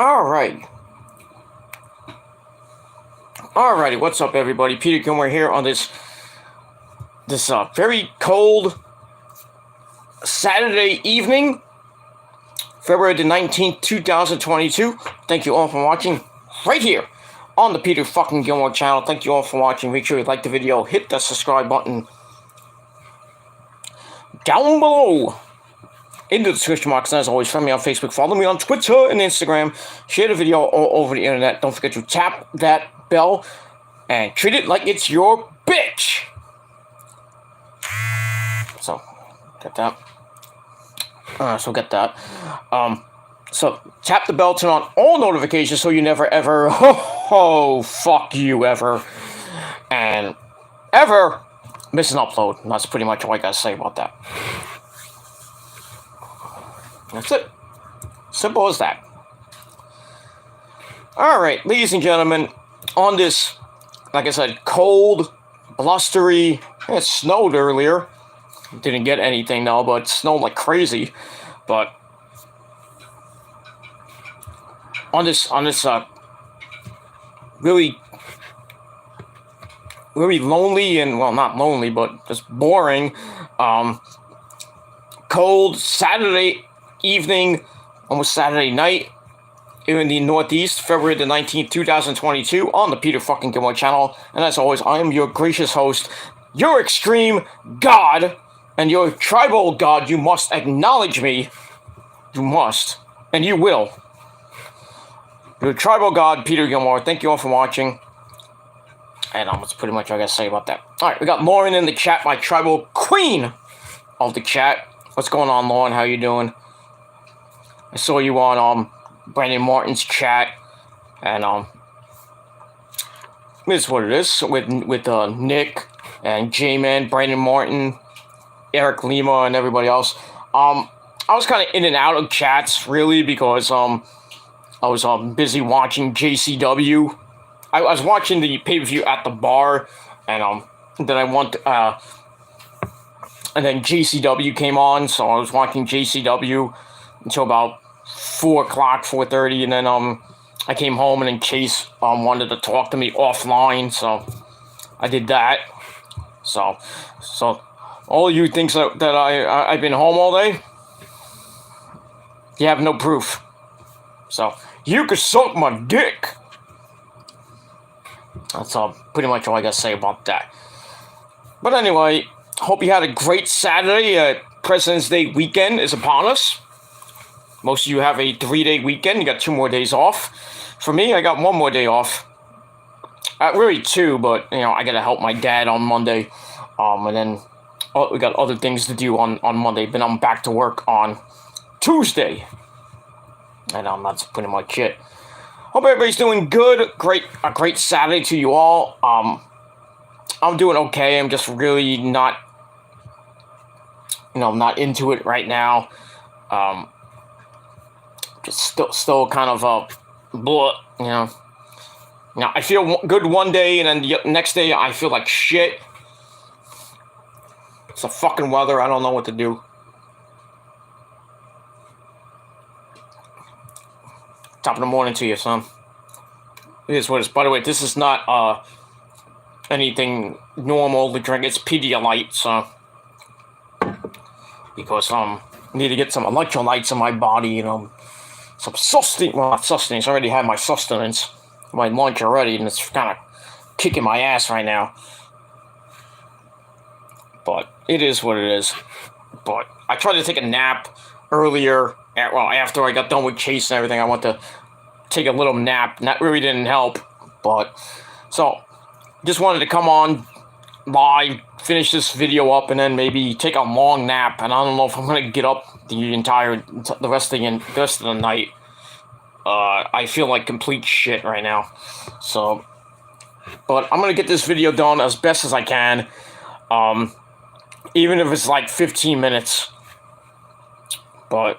Alright. Alrighty, what's up everybody? Peter Gilmore here on this very cold Saturday evening, February the 19th, 2022. Thank you all for watching right here on the Peter fucking Gilmore channel. Thank you all for watching. Make sure you like the video, hit the subscribe button down below in the description box. And as always, friend me on Facebook, follow me on Twitter and Instagram, share the video all over the internet. Don't forget to tap that bell and treat it like it's your bitch. So, get that. So tap the bell, turn on all notifications so you never ever, fuck you ever, and ever miss an upload. And that's pretty much all I gotta say about that. That's it. Simple as that. Alright, ladies and gentlemen, on this, like I said, cold, blustery, it snowed earlier. Didn't get anything though, but it snowed like crazy. But on this really lonely and, well, not lonely, but just boring, cold Saturday evening, almost Saturday night, in the Northeast, February the 19th, 2022, on the Peter fucking Gilmore channel. And as always, I am your gracious host, your extreme god, and your tribal god. You must acknowledge me. You must. And you will. Your tribal god, Peter Gilmore. Thank you all for watching. And that's pretty much all I gotta say about that. Alright, we got Lauren in the chat, my tribal queen of the chat. What's going on, Lauren? How you doing? I saw you on Brandon Martin's chat, and this is what it is with Nick and J-Man, Brandon Martin, Eric Lima, and everybody else. I was kind of in and out of chats really because I was busy watching JCW. I was watching the pay-per-view at the bar, and then and then JCW came on, so I was watching JCW until about 4 o'clock, 4:30, and then I came home, and then Chase wanted to talk to me offline, so I did that. So all you think that I've been home all day, you have no proof. So you could suck my dick. That's pretty much all I gotta say about that. But anyway, hope you had a great Saturday. President's Day weekend is upon us. Most of you have a 3-day weekend. You got 2 more days off. For me, I got 1 more day off. Really 2, but you know, I gotta help my dad on Monday. And then we got other things to do on Monday. Then I'm back to work on Tuesday. And that's pretty much it. Hope everybody's doing good. A great Saturday to you all. I'm doing okay. I'm just really not, not into it right now. Just still kind of blah, I feel good one day, and then the next day I feel like shit. It's the fucking weather. I don't know what to do. Top of the morning to you, son. It is what it is. By the way, this is not anything normal to drink. It's Pedialyte, so because I need to get some electrolytes in my body, some sustenance. Well, not sustenance. I already had my sustenance, my lunch already, and it's kind of kicking my ass right now. But it is what it is. But I tried to take a nap earlier. After I got done with Chase and everything, I went to take a little nap. And that really didn't help. But so just wanted to come on live, finish this video up, and then maybe take a long nap. And I don't know if I'm gonna get up the rest of the night. I feel like complete shit right now. So, but I'm gonna get this video done as best as I can. Even if it's like 15 minutes. But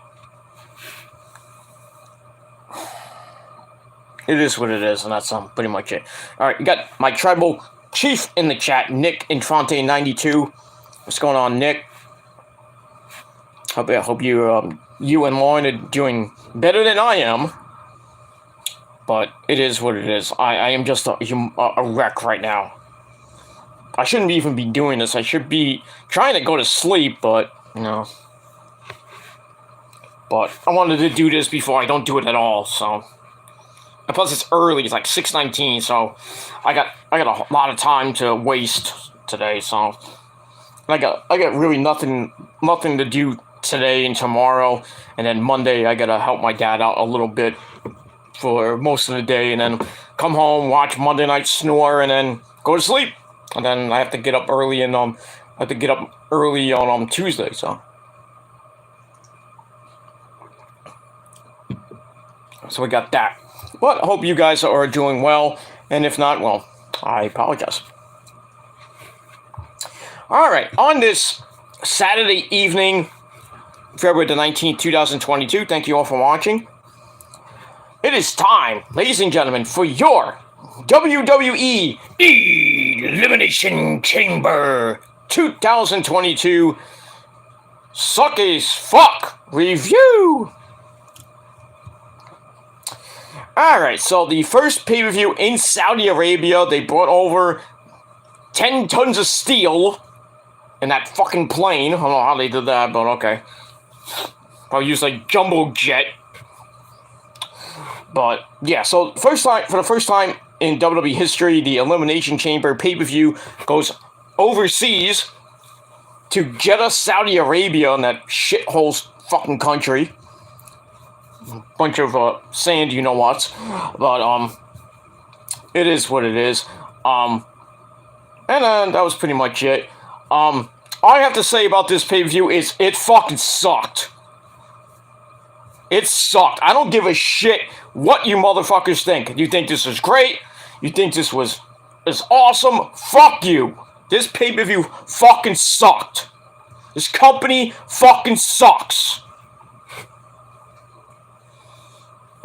it is what it is, and that's pretty much it. Alright, you got my tribal chief in the chat, Nick Infante92. What's going on, Nick? I hope you and Lauren are doing better than I am. But it is what it is. I am just a wreck right now. I shouldn't even be doing this. I should be trying to go to sleep, but, But I wanted to do this before I don't do it at all, so. And plus it's early, it's like 6:19, so I got a lot of time to waste today, so. I got really nothing to do today and tomorrow, and then Monday I gotta help my dad out a little bit for most of the day, and then come home, watch Monday Night Snore, and then go to sleep. And then I have to get up early and on Tuesday, so. So we got that. But I hope you guys are doing well, and if not, well, I apologize. Alright, on this Saturday evening, February the 19th, 2022, thank you all for watching. It is time, ladies and gentlemen, for your WWE Elimination Chamber 2022 Suck as Fuck Review. Alright, so the first pay-per-view in Saudi Arabia, they brought over 10 tons of steel in that fucking plane. I don't know how they did that, but okay. Probably used like jumbo jet. But yeah, so for the first time in WWE history, the Elimination Chamber pay-per-view goes overseas to Jeddah, Saudi Arabia, in that shithole fucking country. Bunch of sand, you know what? But it is what it is. And that was pretty much it. All I have to say about this pay-per-view is it fucking sucked. It sucked. I don't give a shit what you motherfuckers think. You think this is great? You think this is awesome? Fuck you. This pay-per-view fucking sucked. This company fucking sucks.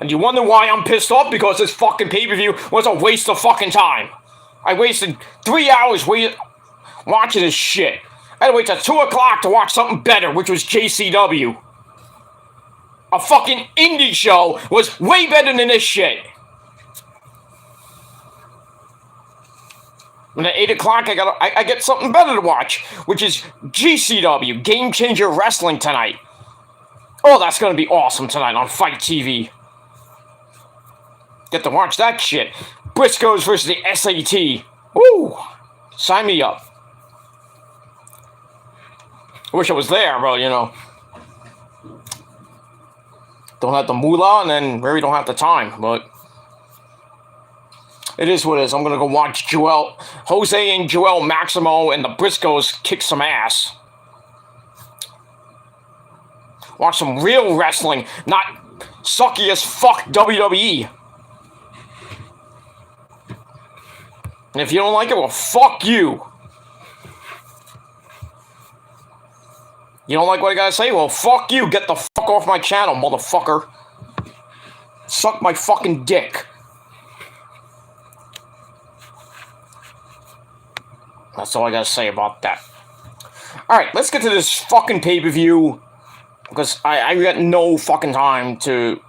And you wonder why I'm pissed off? Because this fucking pay-per-view was a waste of fucking time. I wasted 3 hours watching this shit. I had to wait till 2 o'clock to watch something better, which was JCW. A fucking indie show was way better than this shit. And at 8 o'clock, I get something better to watch, which is GCW, Game Changer Wrestling tonight. Oh, that's gonna be awesome tonight on Fight TV. Get to watch that shit. Briscoes versus the SAT. Woo! Sign me up. I wish I was there, but, don't have the moolah, and then really don't have the time, but it is what it is. I'm gonna go watch Jose and Joel Maximo and the Briscoes kick some ass. Watch some real wrestling, not sucky as fuck WWE. And if you don't like it, well, fuck you. You don't like what I gotta say? Well, fuck you. Get the fuck off my channel, motherfucker. Suck my fucking dick. That's all I gotta say about that. Alright, let's get to this fucking pay-per-view. Because I got no fucking time to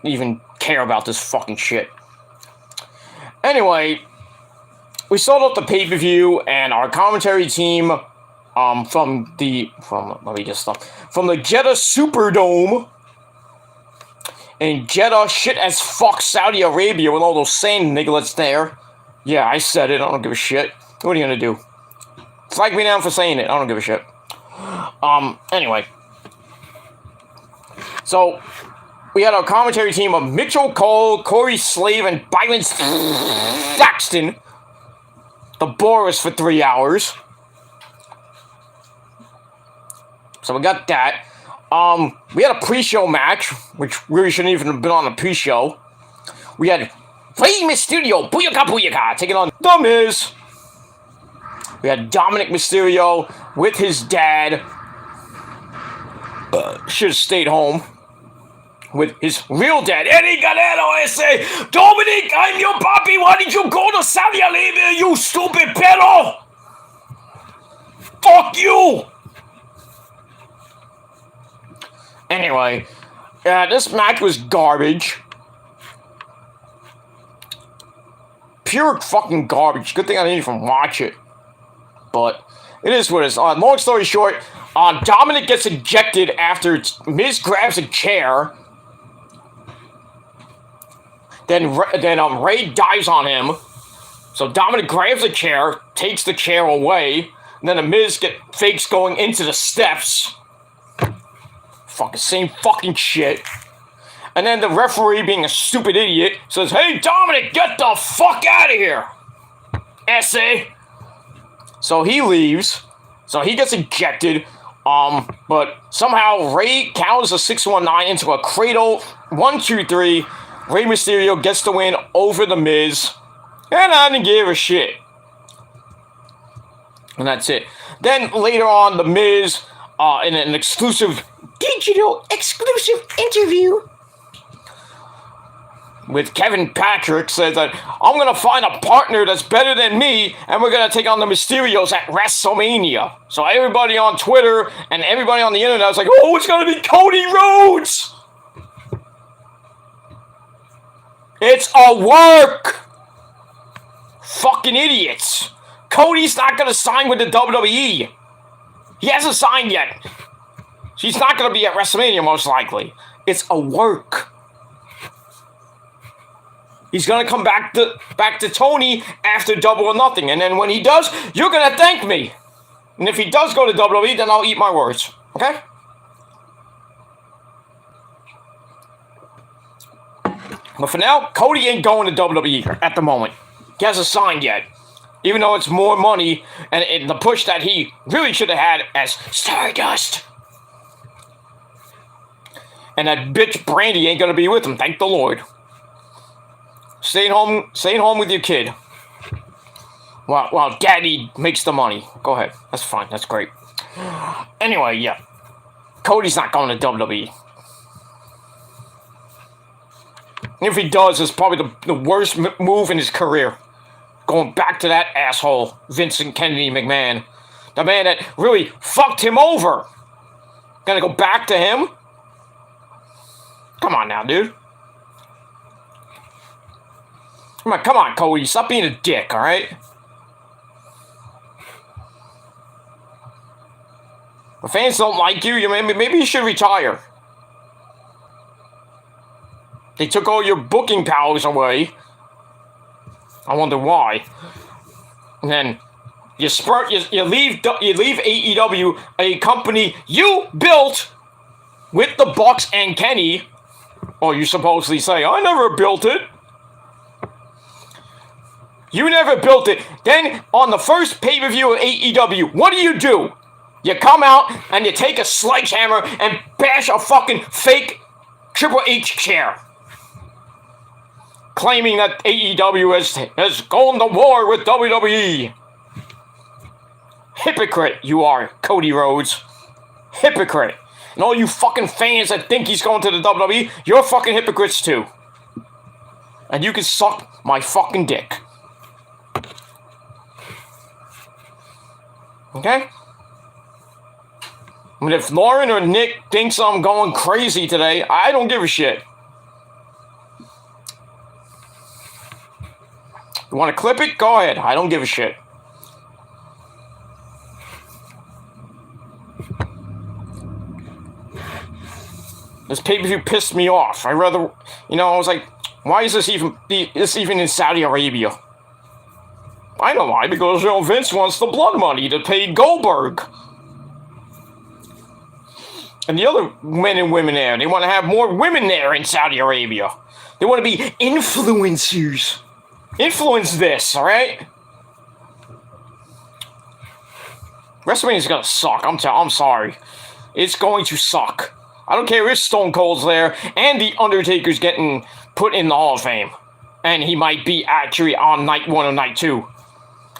even care about this fucking shit. Anyway, we started off the pay-per-view, and our commentary team from the Jeddah Superdome in Jeddah, shit as fuck, Saudi Arabia, with all those sand nigglets there. Yeah, I said it. I don't give a shit. What are you gonna do? Flag me down for saying it. I don't give a shit. Anyway. So, we had our commentary team of Mitchell Cole, Corey Slave, and Byron Saxton. The bore us for 3 hours. So we got that. We had a pre-show match, which really shouldn't even have been on a pre-show. We had Rey Mysterio, Booyaka Booyaka, taking on The Miz. We had Dominic Mysterio with his dad. Should have stayed home with his real dad, Eddie Guerrero. I say, Dominic, I'm your papi. Why did you go to Saudi Arabia, you stupid pedo? Fuck you. Anyway, this match was garbage. pure fucking garbage. Good thing I didn't even watch it. But it is what it is. Long story short, Dominic gets ejected after Miz grabs a chair. Then Ray dives on him. So Dominic grabs a chair, takes the chair away, and then the Miz fakes going into the steps. Fucking same fucking shit. And then the referee, being a stupid idiot, says, "Hey, Dominic, get the fuck out of here, essay." So he leaves. So he gets ejected. But somehow Ray counters a 619 into a cradle. 1, 2, 3. Rey Mysterio gets the win over the Miz. And I didn't give a shit. And that's it. Then later on, the Miz, in an digital exclusive interview with Kevin Patrick, says that I'm going to find a partner that's better than me, and we're going to take on the Mysterios at WrestleMania. So everybody on Twitter and everybody on the internet was like, oh, it's going to be Cody Rhodes. It's a work. Fucking idiots. Cody's not going to sign with the WWE. He hasn't signed yet. He's not going to be at WrestleMania, most likely. It's a work. He's going to come back to Tony after Double or Nothing. And then when he does, you're going to thank me. And if he does go to WWE, then I'll eat my words. Okay? But for now, Cody ain't going to WWE at the moment. He hasn't signed yet. Even though it's more money and the push that he really should have had as Stardust. And that bitch Brandy ain't going to be with him, thank the Lord. Staying home with your kid. While Daddy makes the money. Go ahead. That's fine. That's great. Anyway, yeah. Cody's not going to WWE. If he does, it's probably the worst move in his career. Going back to that asshole, Vincent Kennedy McMahon. The man that really fucked him over. Gonna go back to him? Come on now, dude. Come on, Cody. Stop being a dick, alright? If fans don't like you, maybe you should retire. They took all your booking powers away. I wonder why. And then you leave AEW, a company you built with the Bucks and Kenny. Or you supposedly say, I never built it. You never built it. Then on the first pay-per-view of AEW, what do? You come out and you take a sledgehammer and bash a fucking fake Triple H chair. Claiming that AEW has gone to war with WWE. Hypocrite you are, Cody Rhodes. Hypocrite. And all you fucking fans that think he's going to the WWE, you're fucking hypocrites too. And you can suck my fucking dick. Okay? I mean, if Lauren or Nick thinks I'm going crazy today, I don't give a shit. You want to clip it? Go ahead. I don't give a shit. This pay-per-view pissed me off. I was like, why is this even in Saudi Arabia? I know why, because Vince wants the blood money to pay Goldberg. And the other men and women there, they want to have more women there in Saudi Arabia. They want to be influencers. Influence this, alright? WrestleMania's gonna suck. I'm sorry. It's going to suck. I don't care if Stone Cold's there and The Undertaker's getting put in the Hall of Fame. And he might be actually on night 1 or night 2.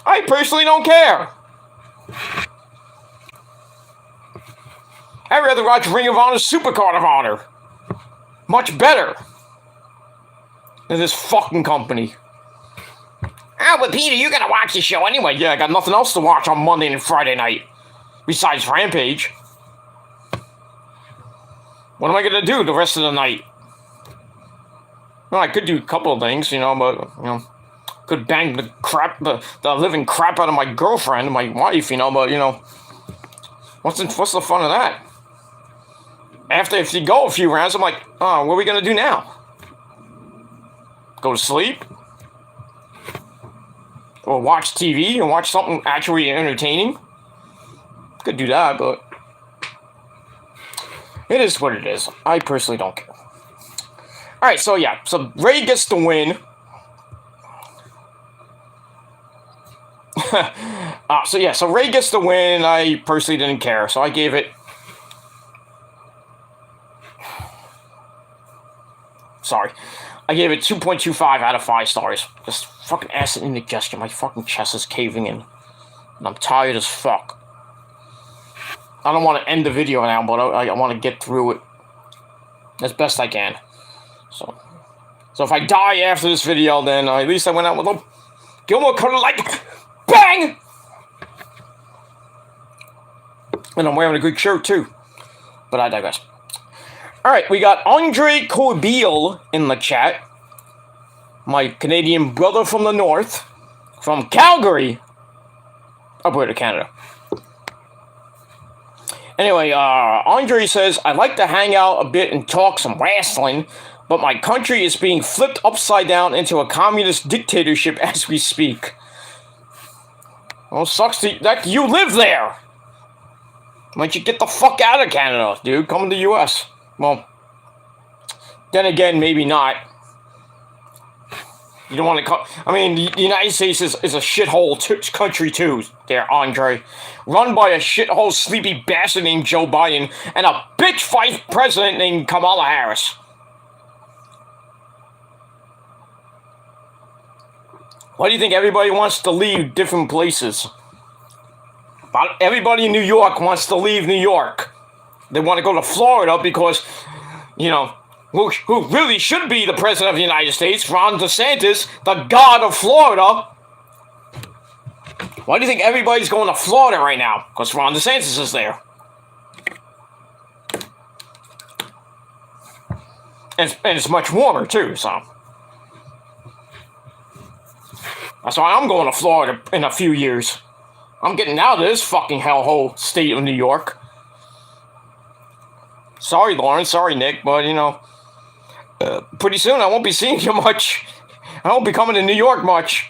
I personally don't care. I'd rather watch Ring of Honor's Supercard of Honor. Much better than this fucking company. Oh, but Peter, you're gonna watch the show anyway. Yeah, I got nothing else to watch on Monday and Friday night. Besides Rampage. What am I gonna do the rest of the night? Well, I could do a couple of things, but, could bang the living crap out of my girlfriend, my wife, but, what's the fun of that? If you go a few rounds, I'm like, oh, what are we going to do now? Go to sleep? Or watch TV and watch something actually entertaining? Could do that, but it is what it is. I personally don't care. Alright, so yeah. So Ray gets the win. So Ray gets the win. I personally didn't care. So I gave it... Sorry. I gave it 2.25 out of 5 stars. Just fucking acid indigestion. My fucking chest is caving in. And I'm tired as fuck. I don't want to end the video now, but I want to get through it as best I can. So if I die after this video, then at least I went out with a Gilmore Color like bang! And I'm wearing a good shirt too. But I digress. Alright, we got Andre Corbeil in the chat. My Canadian brother from the north. From Calgary. Alberta, Canada. Anyway, Andre says, I like to hang out a bit and talk some wrestling, but my country is being flipped upside down into a communist dictatorship as we speak. Well, sucks that you live there. Why don't you get the fuck out of Canada, dude? Come to the U.S. Well, then again, maybe not. You don't want to come... I mean, the United States is a shithole country too, there, Andre. Run by a shithole sleepy bastard named Joe Biden and a bitch vice president named Kamala Harris. Why do you think everybody wants to leave different places? Everybody in New York wants to leave New York. They want to go to Florida because, who really should be the president of the United States, Ron DeSantis, the god of Florida. Why do you think everybody's going to Florida right now? Because Ron DeSantis is there. And it's much warmer, too, so. That's why I'm going to Florida in a few years. I'm getting out of this fucking hellhole state of New York. Sorry, Lauren. Sorry, Nick. But, pretty soon I won't be seeing you much. I won't be coming to New York much.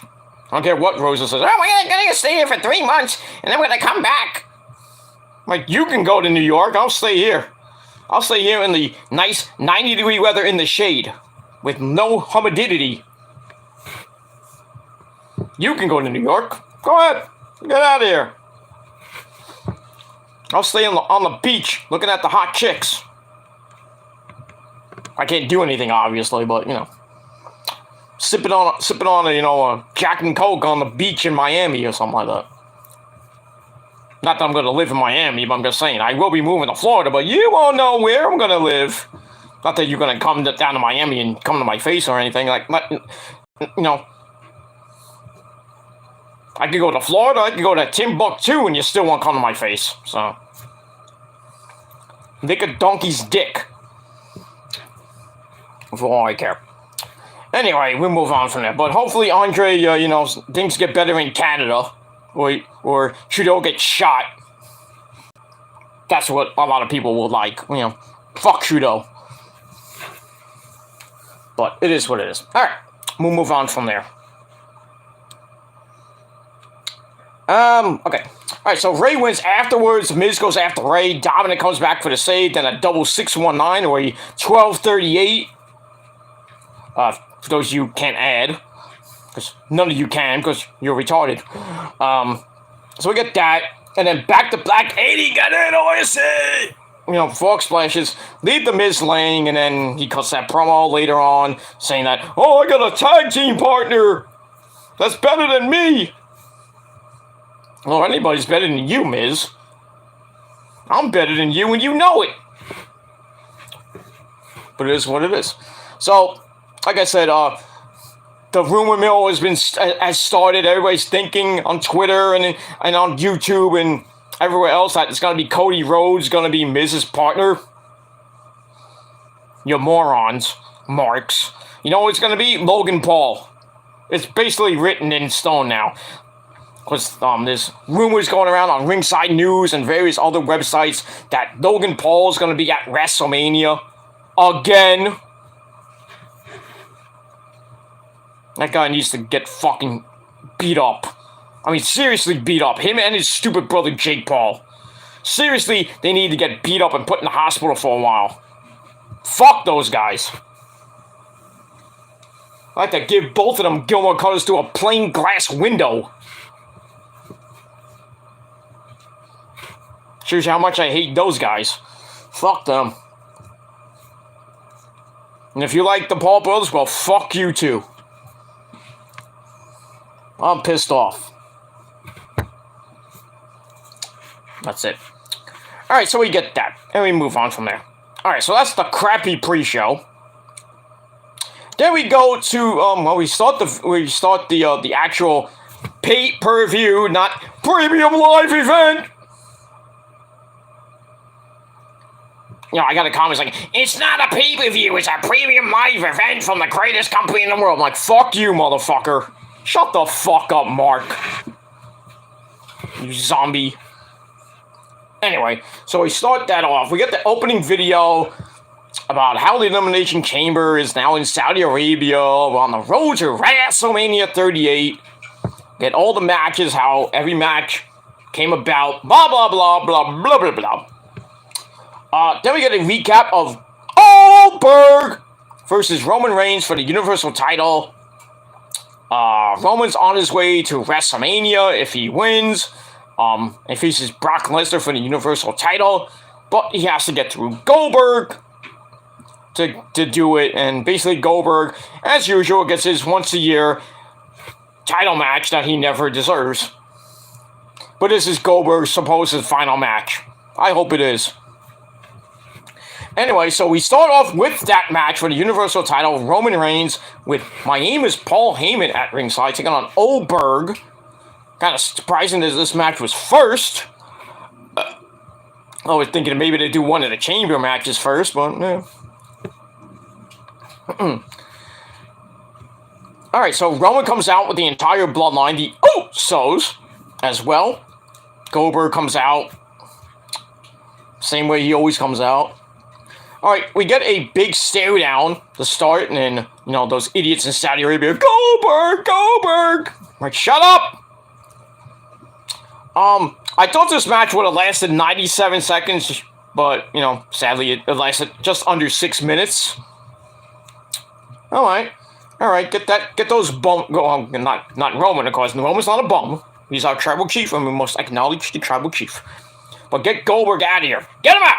I don't care what Rosa says. Oh, we're going to stay here for 3 months, and then we're going to come back. Like, you can go to New York. I'll stay here. I'll stay here in the nice 90-degree weather in the shade with no humidity. You can go to New York. Go ahead. Get out of here. I'll stay on the beach looking at the hot chicks. I can't do anything, obviously, but, sipping on a Jack and Coke on the beach in Miami or something like that. Not that I'm going to live in Miami, but I'm just saying, I will be moving to Florida, but you won't know where I'm going to live. Not that you're going to come down to Miami and come to my face or anything. Like, I could go to Florida, I could go to Timbuktu, and you still won't come to my face, so. Lick a donkey's dick. For all I care. Anyway, we'll move on from that. But hopefully Andre, things get better in Canada. Or Trudeau gets shot. That's what a lot of people will like. Fuck Trudeau. But it is what it is. Alright, we'll move on from there. Okay. Alright, so Ray wins afterwards. Miz goes after Ray. Dominic comes back for the save. Then a double 619 or a 1238. For those of you who can't add. Because none of you can, because you're retarded. So we get that. And then back to Black 80. Got it, OSC! Fork splashes. Leave the Miz laying. And then he cuts that promo later on. Saying that, oh, I got a tag team partner. That's better than me. Well, anybody's better than you, Miz. I'm better than you, and you know it. But it is what it is. So, like I said, the rumor mill has started. Everybody's thinking on Twitter and on YouTube and everywhere else that it's going to be Cody Rhodes going to be Miz's partner. You morons. Marks. You know what it's going to be? Logan Paul. It's basically written in stone now. Because there's rumors going around on Ringside News and various other websites that Logan Paul is going to be at WrestleMania again. That guy needs to get fucking beat up. I mean, seriously beat up. Him and his stupid brother Jake Paul. Seriously, they need to get beat up and put in the hospital for a while. Fuck those guys. I'd like to give both of them Gilmore Colors through a plain glass window. Shows you how much I hate those guys. Fuck them. And if you like the Paul brothers, well, fuck you too. I'm pissed off. That's it. Alright, so we get that. And we move on from there. Alright, so that's the crappy pre-show. Then we go to, well, we start the actual pay-per-view, not premium live event. You know, I got a comment like, it's not a pay-per-view, it's a premium live event from the greatest company in the world. I'm like, fuck you, motherfucker. Shut the fuck up, Mark. You zombie. Anyway, so we start that off. We get the opening video about how the Elimination Chamber is now in Saudi Arabia. We're on the road to WrestleMania 38. Get all the matches, how every match came about. Blah, blah, blah, blah, blah, blah, blah. Then we get a recap of Goldberg versus Roman Reigns for the Universal title. Roman's on his way to WrestleMania if he wins. And faces Brock Lesnar for the Universal title. But he has to get through Goldberg to do it. And basically Goldberg, as usual, gets his once-a-year title match that he never deserves. But this is Goldberg's supposed final match. I hope it is. Anyway, so we start off with that match for the Universal title, Roman Reigns, with My Name is Paul Heyman at ringside, taking on Goldberg. Kind of surprising that this match was first. I was thinking maybe they'd do one of the chamber matches first, but no. Alright, so Roman comes out with the entire bloodline, the Usos, as well. Goldberg comes out. Same way he always comes out. Alright, we get a big stare down to start, and then, you know, those idiots in Saudi Arabia, Goldberg, Goldberg! I'm like, shut up! I thought this match would have lasted 97 seconds, but, you know, sadly it lasted just under 6 minutes. Alright, get those bum, not Roman, of course, Roman's not a bum. He's our tribal chief, and we must acknowledge the tribal chief. But get Goldberg out of here. Get him out!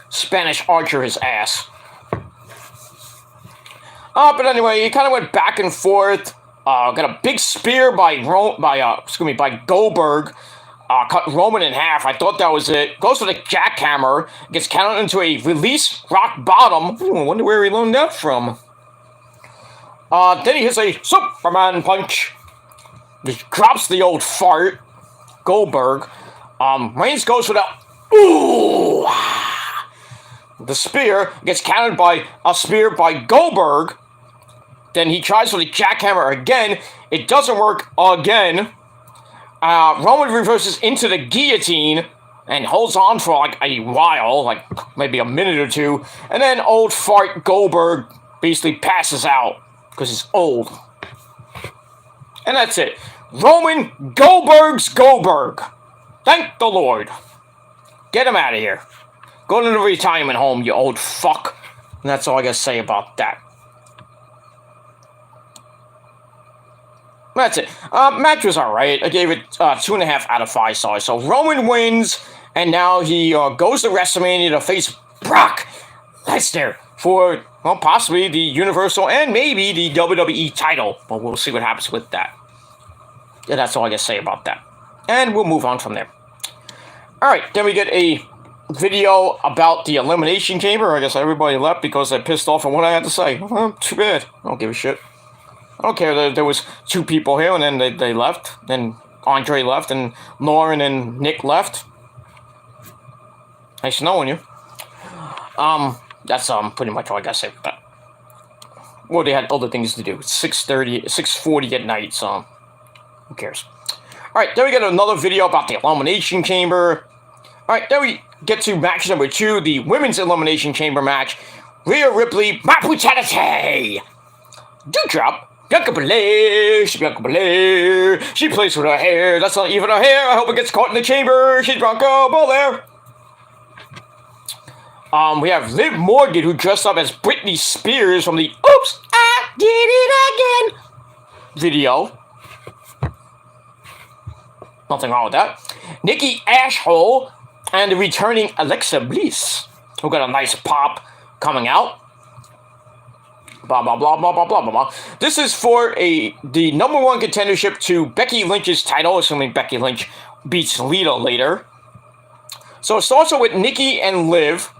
Spanish Archer his ass. But anyway, he kind of went back and forth. Got a big spear by Goldberg. Cut Roman in half. I thought that was it. Goes for the jackhammer. Gets counted into a release rock bottom. I wonder where he learned that from. Then he hits a Superman punch. Which drops the old fart. Goldberg. Reigns goes for the ooh. The spear gets countered by a spear by Goldberg. Then he tries for the jackhammer again. It doesn't work again. Roman reverses into the guillotine and holds on for like a while, like maybe a minute or two. And then old fart Goldberg basically passes out because he's old. And that's it. Roman Goldberg's Goldberg. Thank the Lord. Get him out of here. Go to the retirement home, you old fuck. And that's all I gotta say about that. That's it. Match was alright. I gave it 2.5 out of 5 stars. So Roman wins, and now he goes to WrestleMania to face Brock Lesnar for, well, possibly the Universal and maybe the WWE title. But we'll see what happens with that. Yeah, that's all I gotta say about that. And we'll move on from there. Alright, then we get a video about the Elimination Chamber. I guess everybody left because they're pissed off at what I had to say. Well, too bad. I don't give a shit. I don't care. There was 2 people here, and then they left. Then Andre left, and Lauren and Nick left. Nice knowing you. That's pretty much all I gotta say about that. well, they had other things to do. It's 6:40 at night, so who cares? Alright, then we get another video about the Elimination Chamber. Alright, then we get to match number 2, the Women's Elimination Chamber match. Rhea Ripley, my brutality! Dewdrop, Bianca Belair, she plays with her hair, that's not even her hair, I hope it gets caught in the chamber, she's Bianca Belair. We have Liv Morgan, who dressed up as Britney Spears from the Oops, I Did It Again video. Nothing wrong with that. Nikki Ashhole and the returning Alexa Bliss, who got a nice pop coming out. Blah, blah, blah, blah, blah, blah, blah, blah. This is for the number 1 contendership to Becky Lynch's title, assuming Becky Lynch beats Lita later. So it starts with Nikki and Liv.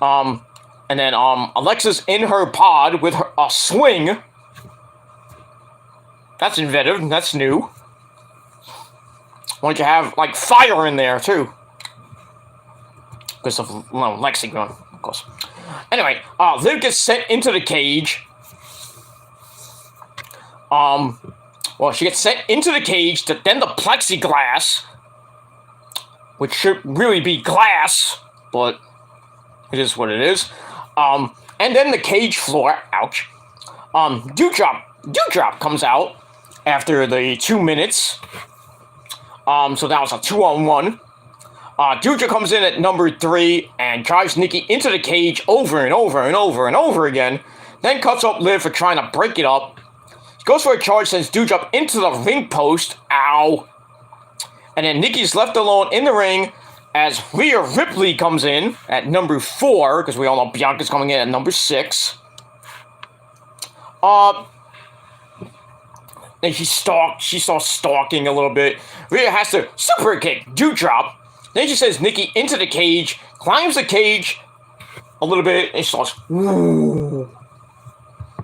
And then Alexa's in her pod with a swing. That's inventive. That's new. Why don't you have, like, fire in there, too? Because of, Lexi going, of course. Anyway, Liv gets sent into the cage. Well, she gets sent into the cage, then the plexiglass, which should really be glass, but it is what it is. And then the cage floor, ouch. Dewdrop comes out after the 2 minutes. So that was a 2-on-1. Dewdrop comes in at number 3 and drives Nikki into the cage over and over and over and over again. Then cuts up Liv for trying to break it up. Goes for a charge, sends Dewdrop into the ring post. Ow. And then Nikki's left alone in the ring as Rhea Ripley comes in at number 4, because we all know Bianca's coming in at number 6. Then she starts stalking a little bit. Rhea has to super kick Dewdrop. Then she sends Nikki into the cage, climbs the cage a little bit, and starts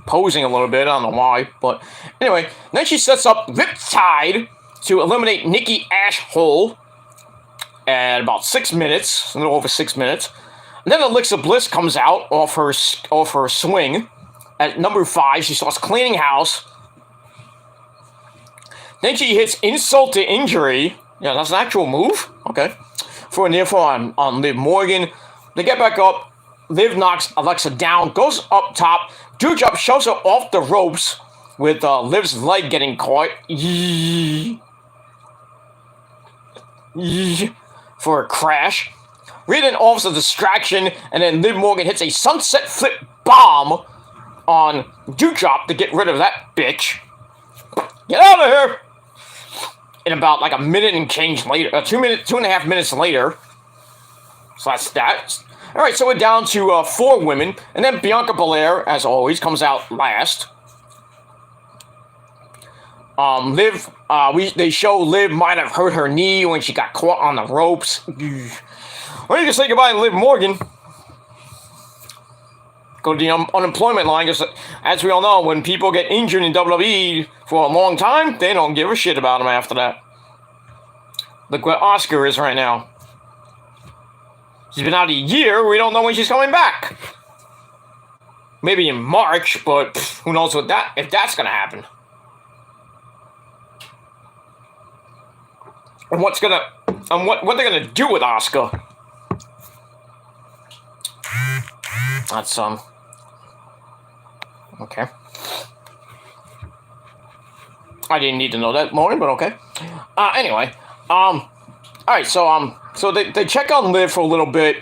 posing a little bit. I don't know why, but anyway. Then she sets up Riptide to eliminate Nikki Ashhole at about 6 minutes, a little over 6 minutes. And then Alexa Bliss comes out off her swing at number 5. She starts cleaning house. Then she hits insult to injury. Yeah, that's an actual move. Okay. For a near fall on Liv Morgan. They get back up. Liv knocks Alexa down, goes up top. Dewdrop shoves her off the ropes with Liv's leg getting caught. For a crash. Rhea then offers a distraction, and then Liv Morgan hits a sunset flip bomb on Dewdrop to get rid of that bitch. Get out of here! In about like a minute and change later, 2.5 minutes later. So that's that. Alright, so we're down to 4 women, and then Bianca Belair, as always, comes out last. Liv, they show Liv might have hurt her knee when she got caught on the ropes. Well, you can say goodbye to Liv Morgan. Go to the unemployment line, because as we all know, when people get injured in WWE for a long time, they don't give a shit about them after that. Look where Oscar is right now. She's been out a year, we don't know when she's coming back. Maybe in March, but who knows if that's gonna happen. And what they're gonna do with Oscar. That's okay. I didn't need to know that, Lauren, but okay. Anyway, alright, so they check on Liv for a little bit.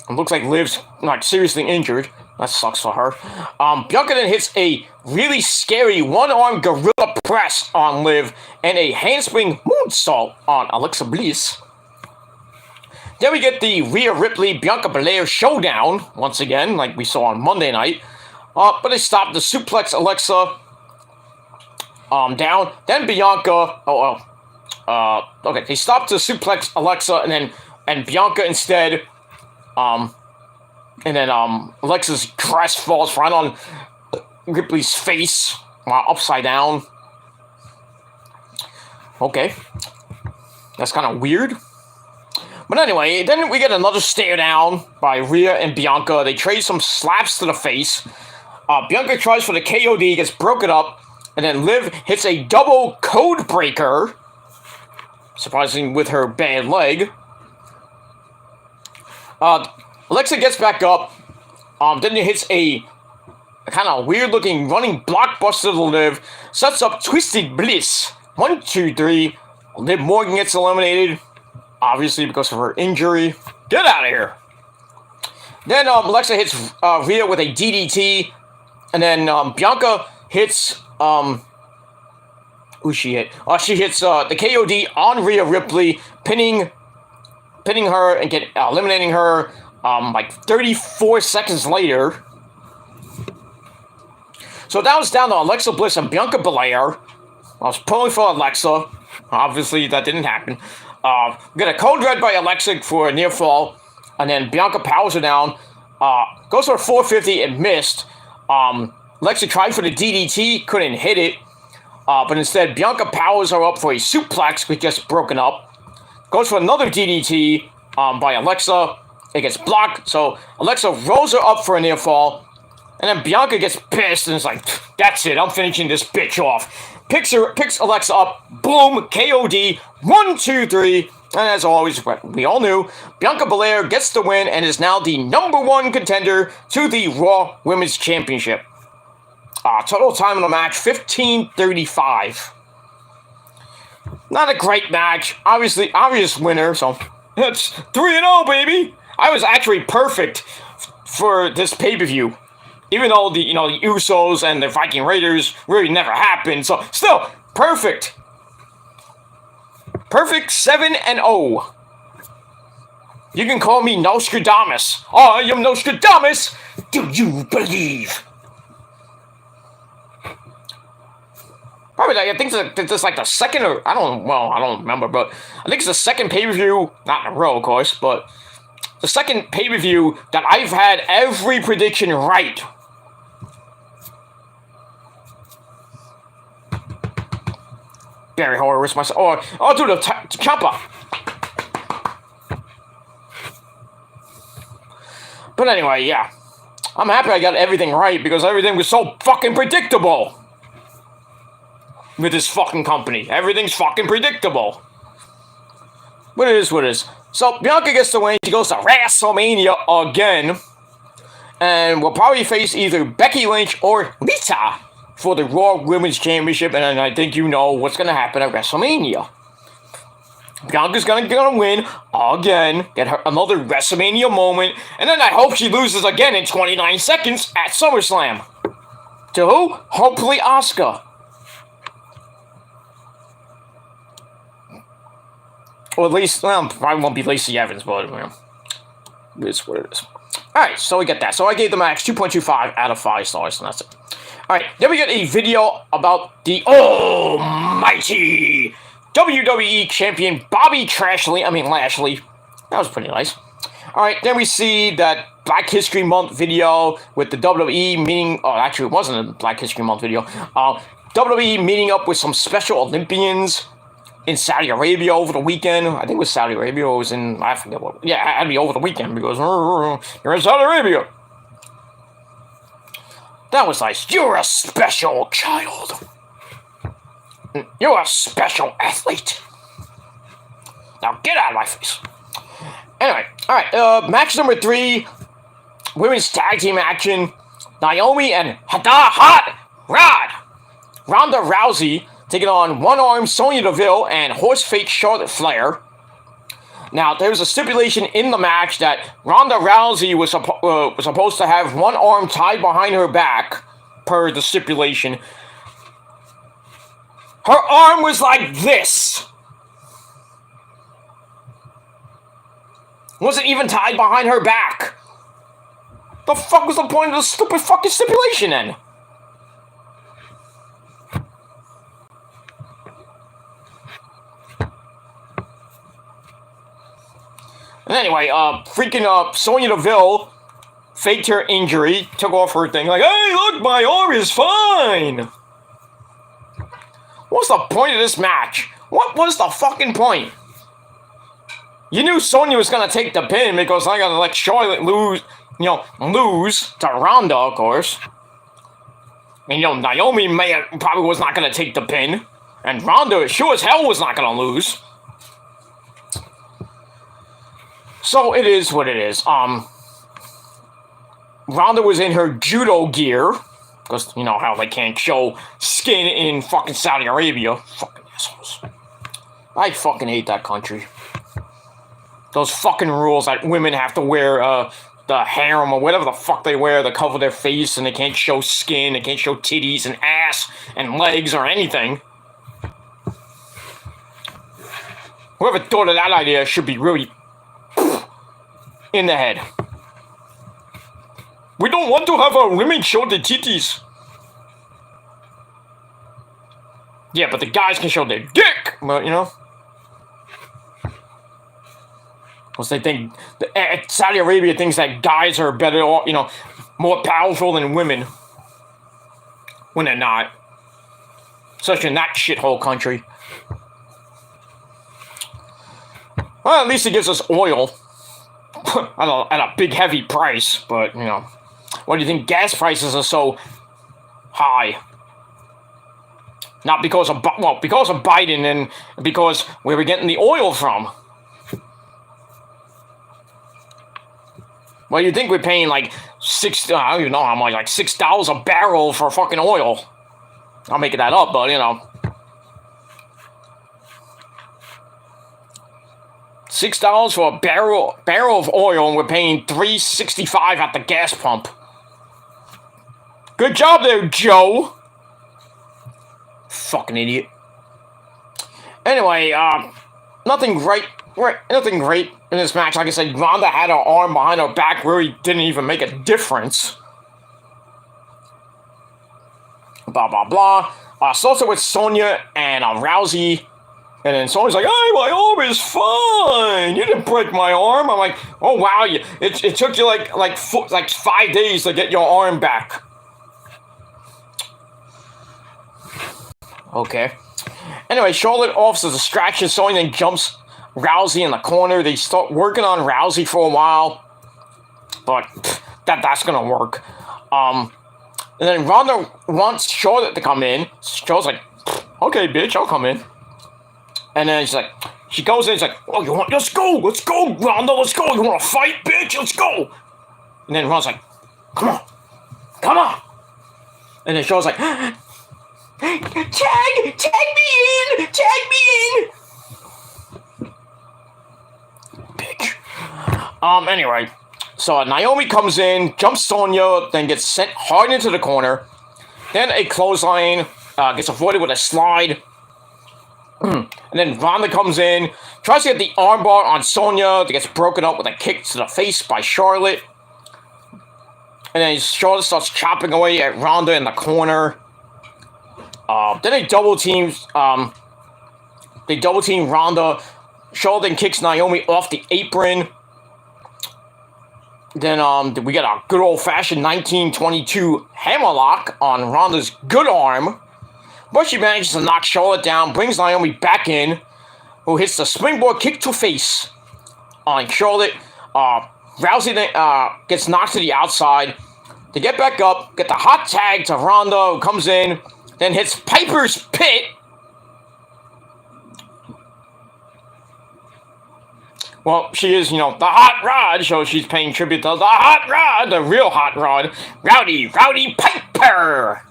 It looks like Liv's like seriously injured. That sucks for her. Bianca then hits a really scary one-arm gorilla press on Liv and a handspring moonsault on Alexa Bliss. Then we get the Rhea Ripley Bianca Belair showdown once again, like we saw on Monday night. But they stopped the suplex Alexa down. Then Bianca. Okay, they stopped the suplex Alexa and Bianca instead. And then Alexa's dress falls right on Ripley's face, upside down. Okay, that's kind of weird. But anyway, then we get another stare down by Rhea and Bianca. They trade some slaps to the face. Bianca tries for the KOD, gets broken up, and then Liv hits a double code breaker, surprisingly with her bad leg. Alexa gets back up, then it hits a kind of weird-looking running blockbuster to Liv, sets up Twisted Bliss. 1, 2, 3. Liv Morgan gets eliminated, obviously because of her injury. Get out of here. Then Alexa hits Rhea with a DDT, and then Bianca hits who she hit? She hits the KOD on Rhea Ripley, pinning her and eliminating her like 34 seconds later. So that was down to Alexa Bliss and Bianca Belair. I was pulling for Alexa. Obviously, that didn't happen. We got a code red by Alexa for a near fall. And then Bianca powers her down. Goes for a 450 and missed. Alexa tried for the DDT, couldn't hit it. But instead, Bianca powers her up for a suplex, which gets broken up. Goes for another DDT by Alexa. It gets blocked. So Alexa rolls her up for a near fall. And then Bianca gets pissed and is like, that's it, I'm finishing this bitch off. Picks Alexa up, boom, KOD, 1, 2, 3. And as always, we all knew, Bianca Belair gets the win and is now the #1 contender to the Raw Women's Championship. Total time in the match, 15:35. Not a great match. Obviously, obvious winner, so it's 3-0, baby. I was actually perfect for this pay-per-view. Even though the Usos and the Viking Raiders really never happened, so still perfect. Perfect 7-0. You can call me Nostradamus. I am Nostradamus. Do you believe? Probably, I think it's like the second, or I don't remember, but I think it's the second pay-per-view, not in a row, of course, but the second pay-per-view that I've had every prediction right. Barry Horowitz, myself. Oh, I'll do the chopper. But anyway, yeah. I'm happy I got everything right because everything was so fucking predictable. With this fucking company. Everything's fucking predictable. But it is what it is. So, Bianca gets the win. She goes to WrestleMania again. And will probably face either Becky Lynch or Lita for the Raw Women's Championship, and I think you know what's going to happen at WrestleMania. Bianca's going to win again, get her another WrestleMania moment, and then I hope she loses again in 29 seconds at SummerSlam. To who? Hopefully Asuka. Or at least, well, probably won't be Lacey Evans, but it's what it is. Alright, so we get that. So I gave the match 2.25 out of 5 stars, and that's it. Alright, then we get a video about the almighty WWE Champion Bobby Lashley. That was pretty nice. Alright, then we see that Black History Month video with the WWE meeting. Oh, actually, it wasn't a Black History Month video. WWE meeting up with some Special Olympians in Saudi Arabia over the weekend. I think it was Saudi Arabia, or it was in, I forget what. Yeah, it had to be over the weekend because you're in Saudi Arabia. That was nice. You're a special child. You're a special athlete. Now get out of my face. Anyway, alright, match number 3, women's tag team action. Naomi and Hot Rod. Ronda Rousey taking on one-armed Sonya Deville and horse-fake Charlotte Flair. Now, there was a stipulation in the match that Ronda Rousey was supposed to have one arm tied behind her back, per the stipulation. Her arm was like this. Wasn't even tied behind her back. The fuck was the point of the stupid fucking stipulation then? And anyway, freaking Sonya Deville faked her injury, took off her thing, like, hey, look, my arm is fine. What's the point of this match? What was the fucking point? You knew Sonya was gonna take the pin because I gotta let Charlotte lose to Ronda, of course. And, Naomi probably was not going to take the pin. And Ronda sure as hell was not going to lose. So, it is what it is. Ronda was in her judo gear. Because, you know how they can't show skin in fucking Saudi Arabia. Fucking assholes. I fucking hate that country. Those fucking rules that women have to wear, the harem or whatever the fuck they wear to cover their face, and they can't show skin, they can't show titties and ass and legs or anything. Whoever thought of that idea should be really in the head. We don't want to have our women show their titties. Yeah, but the guys can show their dick, but, you know. Because they think, Saudi Arabia thinks that guys are better, you know, more powerful than women. When they're not. Especially in that shithole country. Well, at least it gives us oil. at a big, heavy price. But, you know. Why do you think gas prices are so high? Not because of, because of Biden and because where we're getting the oil from. Well, you think we're paying like I don't even know how much, like $6 a barrel for fucking oil. I'm making that up, but you know. $6 for a barrel of oil, and we're paying $3.65 at the gas pump. Good job there, Joe. Fucking idiot. Anyway, nothing great in this match. Like I said, Ronda had her arm behind her back, really didn't even make a difference. Blah, blah, blah. Starts with Sonya and Rousey. And then Sonya's like, hey, my arm is fine. You didn't break my arm. I'm like, oh, wow. It took you like 5 days to get your arm back. Okay. Anyway, Charlotte offers a distraction. Sonya then jumps Rousey in the corner. They start working on Rousey for a while. But that's going to work. And then Ronda wants Charlotte to come in. Charlotte's like, okay, bitch, I'll come in. And then she goes in, she's like, oh, let's go, Ronda, let's go. You want to fight, bitch? Let's go. And then Ronda's like, come on. And then Charlotte's like, tag me in. Bitch. Anyway, so Naomi comes in, jumps Sonya, then gets sent hard into the corner. Then a clothesline gets avoided with a slide. And then Ronda comes in, tries to get the armbar on Sonya, that gets broken up with a kick to the face by Charlotte. And then Charlotte starts chopping away at Ronda in the corner. Then they double team Ronda. Charlotte then kicks Naomi off the apron. Then we get a good old-fashioned 1922 hammerlock on Ronda's good arm. But she manages to knock Charlotte down, brings Naomi back in, who hits the springboard kick to face on Charlotte. Rousey then, gets knocked to the outside. They get back up, get the hot tag to Ronda, who comes in, then hits Piper's Pit. Well, she is, the hot rod, so she's paying tribute to the hot rod, the real hot rod, Rowdy Piper.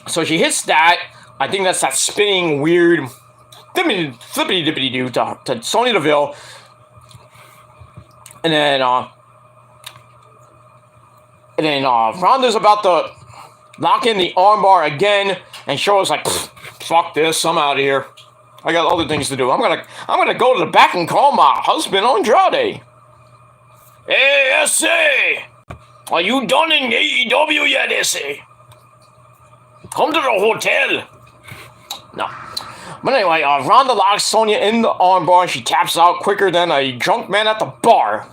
So she hits that. I think that's that spinning weird flippity-dippity-doo to Sonya Deville. And then Ronda's about to lock in the armbar again, and Charlotte's like, fuck this, I'm out of here. I got other things to do. I'm gonna go to the back and call my husband Andrade. Hey, S.A. Are you done in AEW yet, S.A.? Come to the hotel. No. But anyway, Ronda locks Sonya in the armbar, and she taps out quicker than a drunk man at the bar.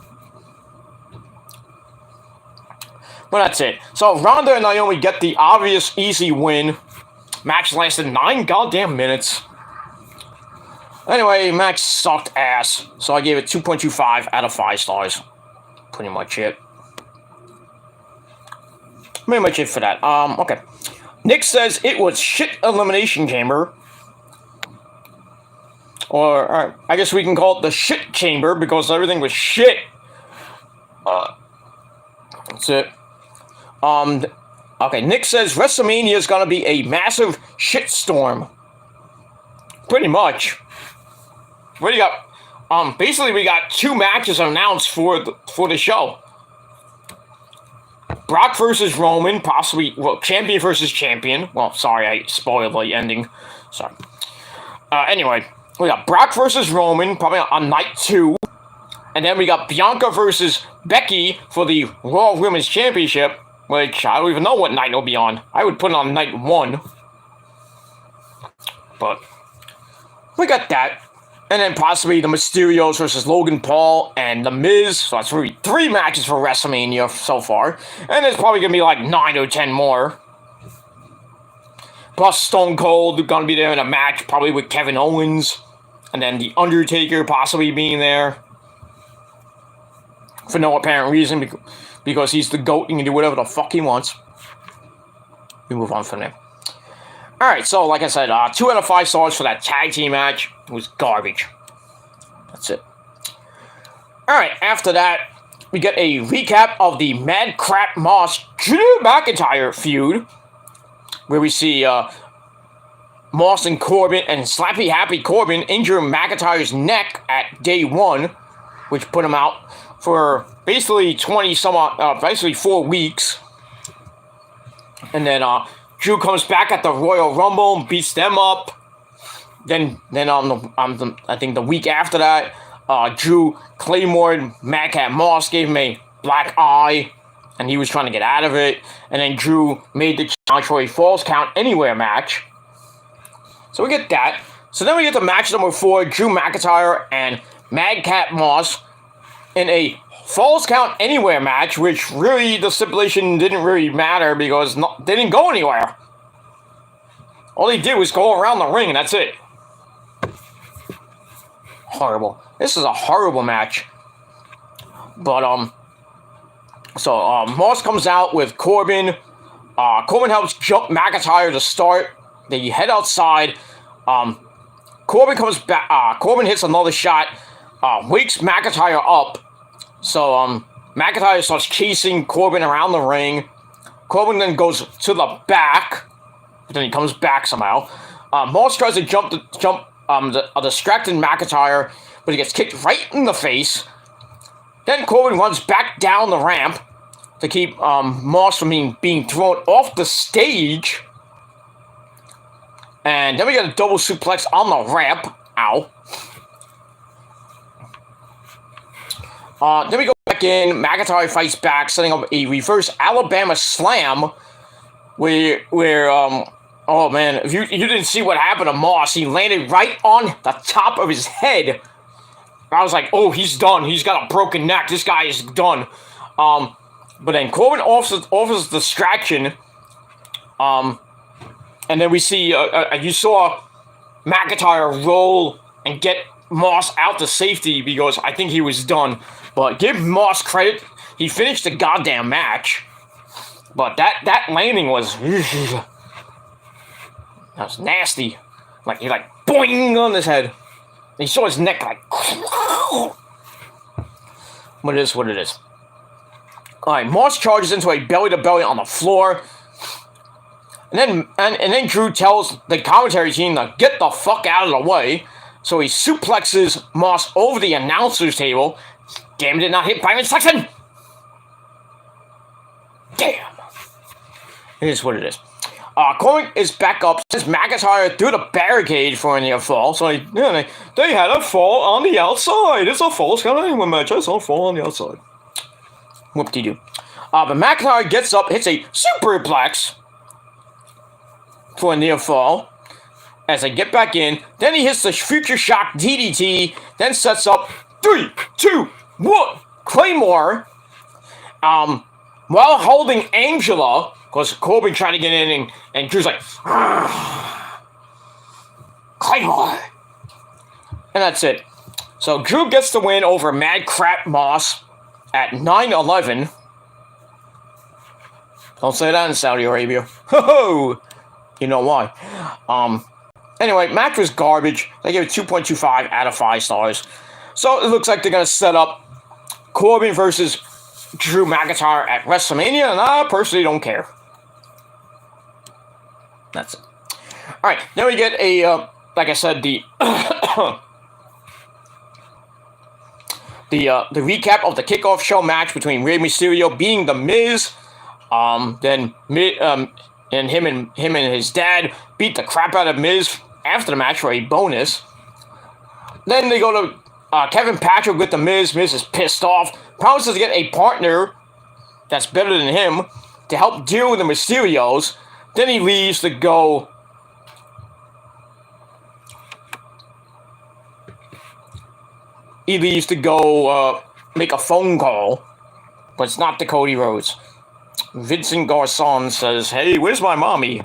But that's it. So Ronda and Naomi get the obvious easy win. Match lasted 9 goddamn minutes. Anyway, match sucked ass. So I gave it 2.25 out of 5 stars. Pretty much it. pretty much it for that. Okay. Nick says it was shit Elimination Chamber. Or, I guess we can call it the shit chamber because everything was shit. That's it. Okay, Nick says WrestleMania is gonna be a massive shitstorm. Pretty much. What do you got? Basically we got 2 matches announced for the show. Brock versus Roman, possibly, well, champion versus champion. Well, sorry, I spoiled the ending. Sorry. Anyway, we got Brock versus Roman, probably on night 2. And then we got Bianca versus Becky for the Raw Women's Championship, which I don't even know what night it'll be on. I would put it on night 1. But we got that. And then possibly the Mysterios versus Logan Paul and The Miz. So that's really 3 matches for WrestleMania so far. And there's probably going to be like 9 or 10 more. Plus Stone Cold going to be there in a match, probably with Kevin Owens. And then The Undertaker possibly being there. For no apparent reason, because he's the GOAT and he can do whatever the fuck he wants. We move on from there. Alright, so like I said, 2 out of 5 stars for that tag team match. It was garbage. That's it. Alright, after that, we get a recap of the Mad Crap Moss Drew McIntyre feud. Where we see Moss and Corbin and Slappy Happy Corbin injure McIntyre's neck at day 1. Which put him out for basically 4 weeks. And then Drew comes back at the Royal Rumble and beats them up. Then I think the week after that, Drew Claymore, Madcap Moss gave him a black eye, and he was trying to get out of it. And then Drew made the challenge for a Falls Count Anywhere match. So we get that. So then we get to match number 4, Drew McIntyre and Madcap Moss in a Falls Count Anywhere match, which really the stipulation didn't really matter because they didn't go anywhere. All they did was go around the ring and that's it. Horrible. This is a horrible match. But, so, Moss comes out with Corbin. Corbin helps jump McIntyre to start. They head outside. Corbin comes back. Corbin hits another shot. Wakes McIntyre up. So, McIntyre starts chasing Corbin around the ring. Corbin then goes to the back. But then he comes back somehow. Moss tries to jump the distracted McIntyre, but he gets kicked right in the face. Then Corbin runs back down the ramp to keep Moss from being thrown off the stage. And then we get a double suplex on the ramp. Ow. Then we go back in. McIntyre fights back, setting up a reverse Alabama slam. Where oh man, if you didn't see what happened to Moss, he landed right on the top of his head. I was like, oh, he's done. He's got a broken neck. This guy is done. But then Corbin offers distraction. And then we see, you saw McIntyre roll and get Moss out to safety because I think he was done. But give Moss credit. He finished the goddamn match. But that landing was... that was nasty. Like, he boing on his head. And you saw his neck like... But it is what it is. Alright, Moss charges into a belly-to-belly on the floor. And then Drew tells the commentary team to get the fuck out of the way. So he suplexes Moss over the announcer's table. Damn, did not hit Byron Saxton! Damn. It is what it is. Corbin is back up, sends McIntyre through the barricade for a near fall. So they had a fall on the outside. It's a Falls Count Anywhere match. I saw a fall on the outside. Whoop-de-doo. But McIntyre gets up, hits a superplex for a near fall. As they get back in, then he hits the Future Shock DDT, then sets up 3, 2, 1, Claymore. While holding Angela, because Corbin tried to get in, and Drew's like, Claymore. And that's it. So Drew gets the win over Mad Crap Moss at 9-11. Don't say that in Saudi Arabia. Ho-ho! You know why. Anyway, match was garbage. They gave it 2.25 out of 5 stars. So it looks like they're going to set up Corbin versus Drew McIntyre at WrestleMania, and I personally don't care. That's it. Alright, then we get a, like I said, the the recap of the kickoff show match between Rey Mysterio beating The Miz. Then him and his dad beat the crap out of Miz after the match for a bonus. Then they go to Kevin Patrick with The Miz. Miz is pissed off. Promises to get a partner that's better than him to help deal with the Mysterios. Then he leaves to go... make a phone call. But it's not to Cody Rhodes. Vincent Garçon says, "Hey, where's my mommy?"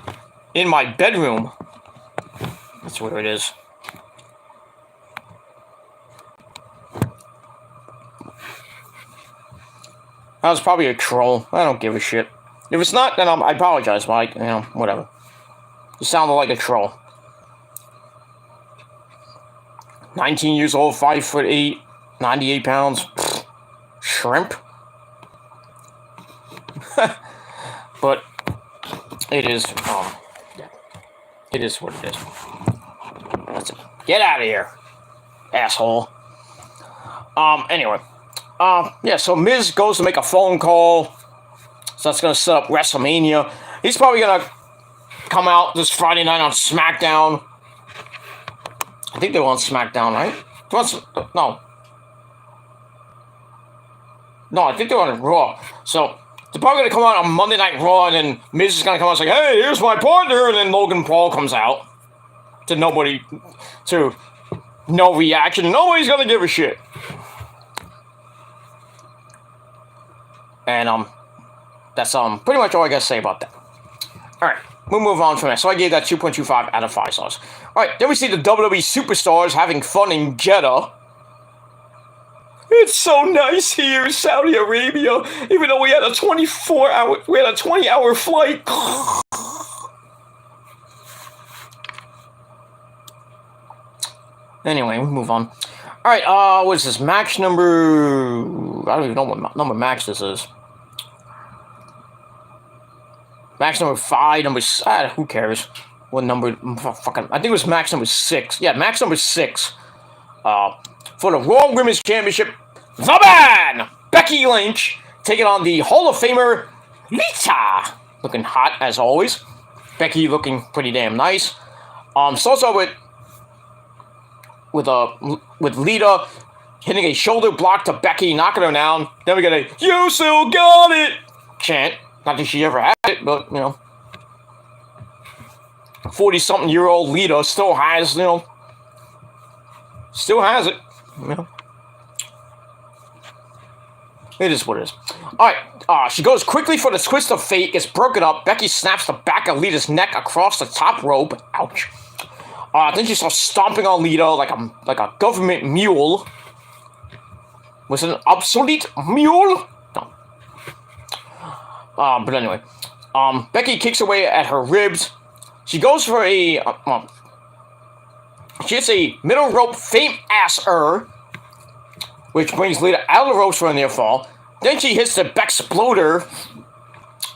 "In my bedroom." That's where it is. That was probably a troll. I don't give a shit. If it's not, then I apologize, Mike. You know, whatever. You sounded like a troll. 19 years old, 5'8", 98 pounds. Pfft, shrimp. But it is, it is what it is. That's it. Get out of here, asshole. Anyway. Yeah, so Miz goes to make a phone call. So that's going to set up WrestleMania. He's probably going to come out this Friday night on SmackDown. I think they were on SmackDown, right? No. No, I think they were on Raw. So they're probably going to come out on Monday Night Raw, and then Miz is going to come out and say, "Hey, here's my partner," and then Logan Paul comes out. To no reaction. Nobody's going to give a shit. And, that's, pretty much all I got to say about that. Alright, we'll move on from that. So I gave that 2.25 out of 5 stars. Alright, then we see the WWE superstars having fun in Jeddah. It's so nice here in Saudi Arabia, even though we had a 20-hour flight. Anyway, we move on. Alright, what is this? Match number... I don't even know what number match this is. Match number 5, who cares? What number? I think it was match number 6. Yeah, match number 6. For the Raw Women's Championship, the man, Becky Lynch, taking on the Hall of Famer, Lita. Looking hot, as always. Becky looking pretty damn nice. Starts out with Lita hitting a shoulder block to Becky, knocking her down. Then we get a "You still got it" chant. Not that she ever had it, but, you know. 40-something-year-old Lita still has, you know. Still has it. You know. It is what it is. Alright, she goes quickly for the twist of fate, gets broken up. Becky snaps the back of Lita's neck across the top rope. Ouch. Then she starts stomping on Lita like a government mule. Was it an obsolete mule? No. But anyway. Becky kicks away at her ribs. She goes for a... she hits a middle rope fame-ass-er, which brings Lita out of the ropes for a near fall. Then she hits the Bexploder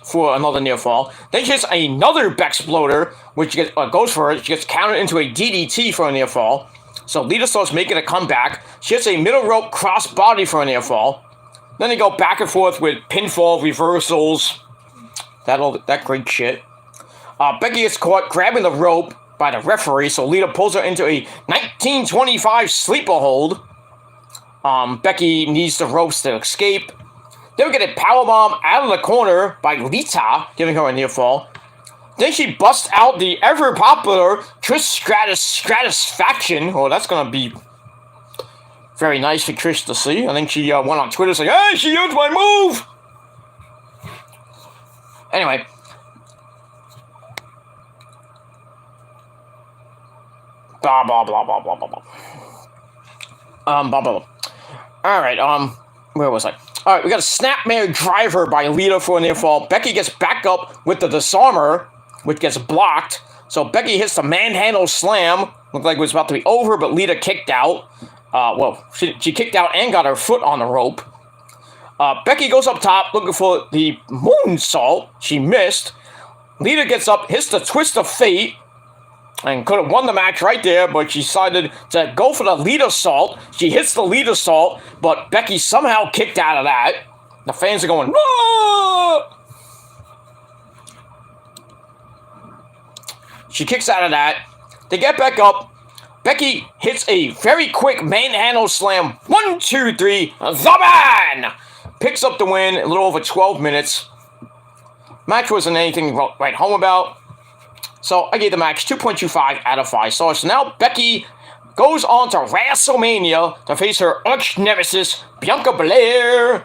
for another near fall. Then she hits another Bexploder, which goes for it. She gets countered into a DDT for a near fall. So Lita starts making a comeback. She hits a middle rope crossbody for a near fall. Then they go back and forth with pinfall reversals. That great shit. Becky gets caught grabbing the rope by the referee, so Lita pulls her into a 1925 sleeper hold. Becky needs the ropes to escape. Then we get a powerbomb out of the corner by Lita, giving her a near fall. Then she busts out the ever-popular Trish Stratusfaction. Oh, that's going to be very nice for Trish to see. I think she went on Twitter saying, "Hey, she used my move!" Anyway. Blah, blah, blah, blah, blah, blah, blah. Blah, blah, blah. Alright, where was I? All right, we got a snapmare driver by Lita for a near fall. Becky gets back up with the disarmer, which gets blocked. So Becky hits the manhandle slam. Looked like it was about to be over, but Lita kicked out. She kicked out and got her foot on the rope. Becky goes up top looking for the moonsault. She missed. Lita gets up, hits the twist of fate, and could have won the match right there, but she decided to go for the Lita salt. She hits the Lita salt, but Becky somehow kicked out of that. The fans are going, "Ah!" She kicks out of that. They get back up. Becky hits a very quick manhandle slam. 1, 2, 3, the man! Picks up the win in a little over 12 minutes. Match wasn't anything to write home about. So I gave the match 2.25 out of 5 stars. So now Becky goes on to WrestleMania to face her arch nemesis, Bianca Belair,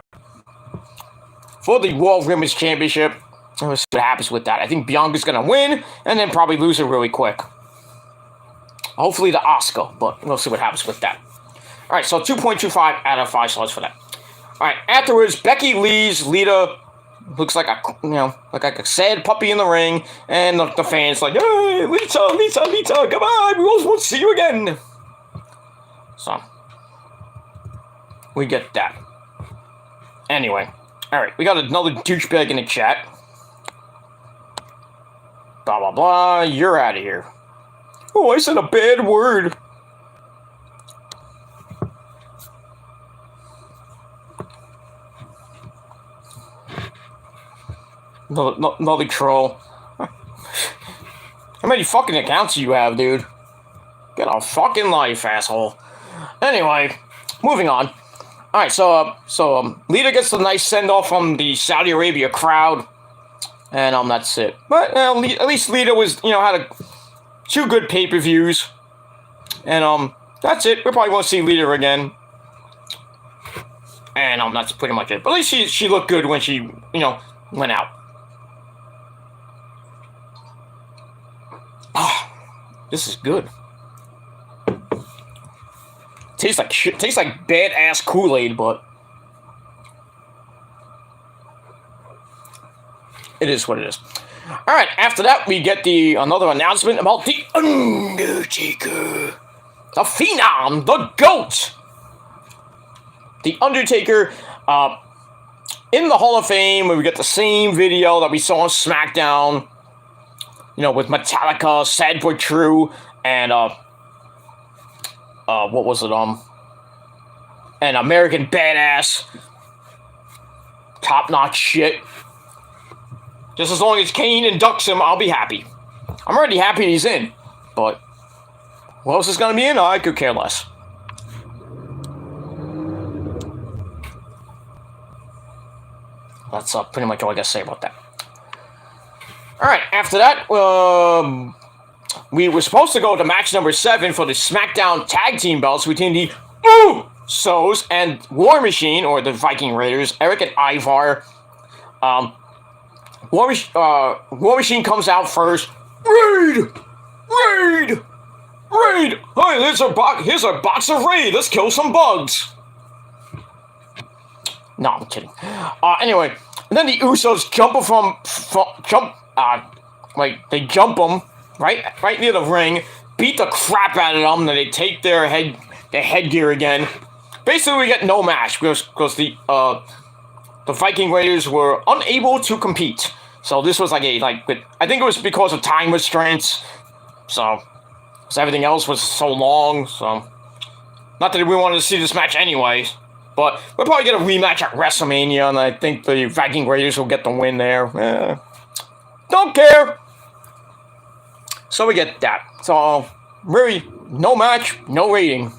for the World Women's Championship. We'll see what happens with that. I think Bianca's going to win and then probably lose it really quick. Hopefully the Oscar, but we'll see what happens with that. All right, so 2.25 out of 5 stars for that. All right, afterwards, Becky leaves Lita. Looks like a sad puppy in the ring, and the fans like, "Hey, Lita, come on, we won't see you again." So we get that. Anyway, all right, we got another douchebag in the chat. Blah blah blah. You're out of here. Oh, I said a bad word. Another troll. How many fucking accounts do you have, dude? Get a fucking life, asshole. Anyway, moving on. Alright, so Lita gets a nice send-off from the Saudi Arabia crowd. And, that's it. But, at least Lita was, had 2 good pay-per-views. And, that's it. We probably won't see Lita again. And, that's pretty much it. But at least she looked good when she, went out. This is good. Tastes like shit. Tastes like badass Kool-Aid, but it is what it is. All right. After that, we get another announcement about the Undertaker, the Phenom, the Goat, the Undertaker, in the Hall of Fame. We get the same video that we saw on SmackDown. With Metallica, Sad But True, and, what was it, and American Badass. Top-notch shit. Just as long as Kane inducts him, I'll be happy. I'm already happy he's in, but who else is gonna be in? I could care less. That's pretty much all I gotta say about that. Alright, after that, we were supposed to go to match number 7 for the SmackDown Tag Team belts between the Usos and War Machine, or the Viking Raiders, Eric and Ivar. War Machine comes out first. Raid! Hey, here's a box of Raid. Let's kill some bugs. No, I'm kidding. Anyway, and then the Usos jump them right near the ring, beat the crap out of them, then they take their headgear again. Basically, we get no match because the Viking Raiders were unable to compete. So this was I think it was because of time restraints. So, because everything else was so long. So, not that we wanted to see this match anyway. But we'll probably get a rematch at WrestleMania, and I think the Viking Raiders will get the win there. Don't care. So we get that. So, really, no match, no rating.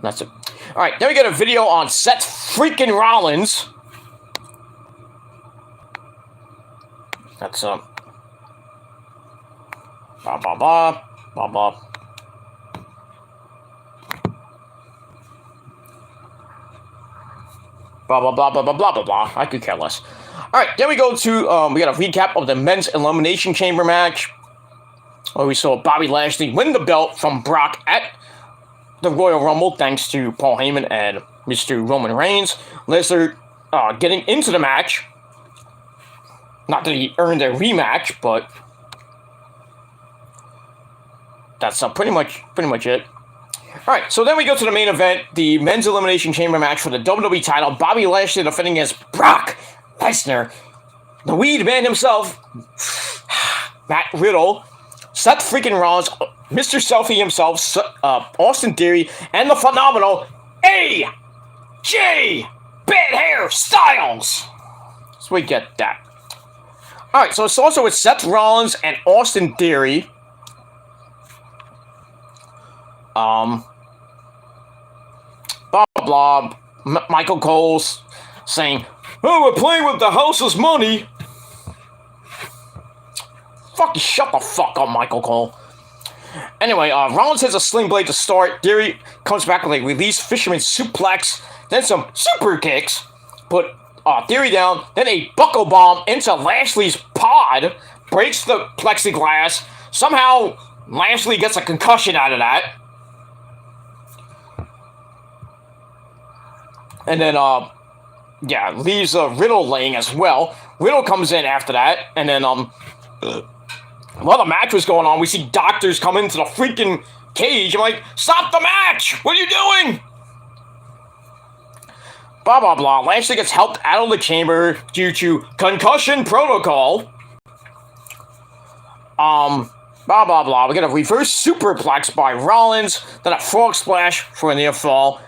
That's it. Alright, then we get a video on Seth freaking Rollins. That's, blah, blah, blah, blah, blah. Blah, blah, blah, blah, blah, blah, blah, blah. I could care less. Alright, then we go to, we got a recap of the men's Elimination Chamber match, where we saw Bobby Lashley win the belt from Brock at the Royal Rumble, thanks to Paul Heyman and Mr. Roman Reigns. Lesnar getting into the match. Not that he earned a rematch, but that's pretty much it. Alright, so then we go to the main event, the men's elimination chamber match for the WWE title. Bobby Lashley defending against Brock Lesnar. The weed man himself, Matt Riddle, Seth freaking Rollins, Mr. Selfie himself, Austin Theory, and the phenomenal AJ Bad Hair Styles. So we get that. Alright, so it's also with Seth Rollins and Austin Theory. Blah, blah, Michael Cole's saying, oh, we're playing with the house's money. Fucking shut the fuck up, Michael Cole. Anyway, Rollins hits a sling blade to start. Theory comes back with a release fisherman suplex, then some super kicks. Put Theory down, then a buckle bomb into Lashley's pod, breaks the plexiglass. Somehow, Lashley gets a concussion out of that. And then, leaves Riddle laying as well. Riddle comes in after that, and then, while the match was going on, we see doctors come into the freaking cage. I'm like, stop the match! What are you doing? Blah, blah, blah. Lashley gets helped out of the chamber due to concussion protocol. Blah, blah, blah. We get a reverse superplex by Rollins, then a frog splash for a near fall.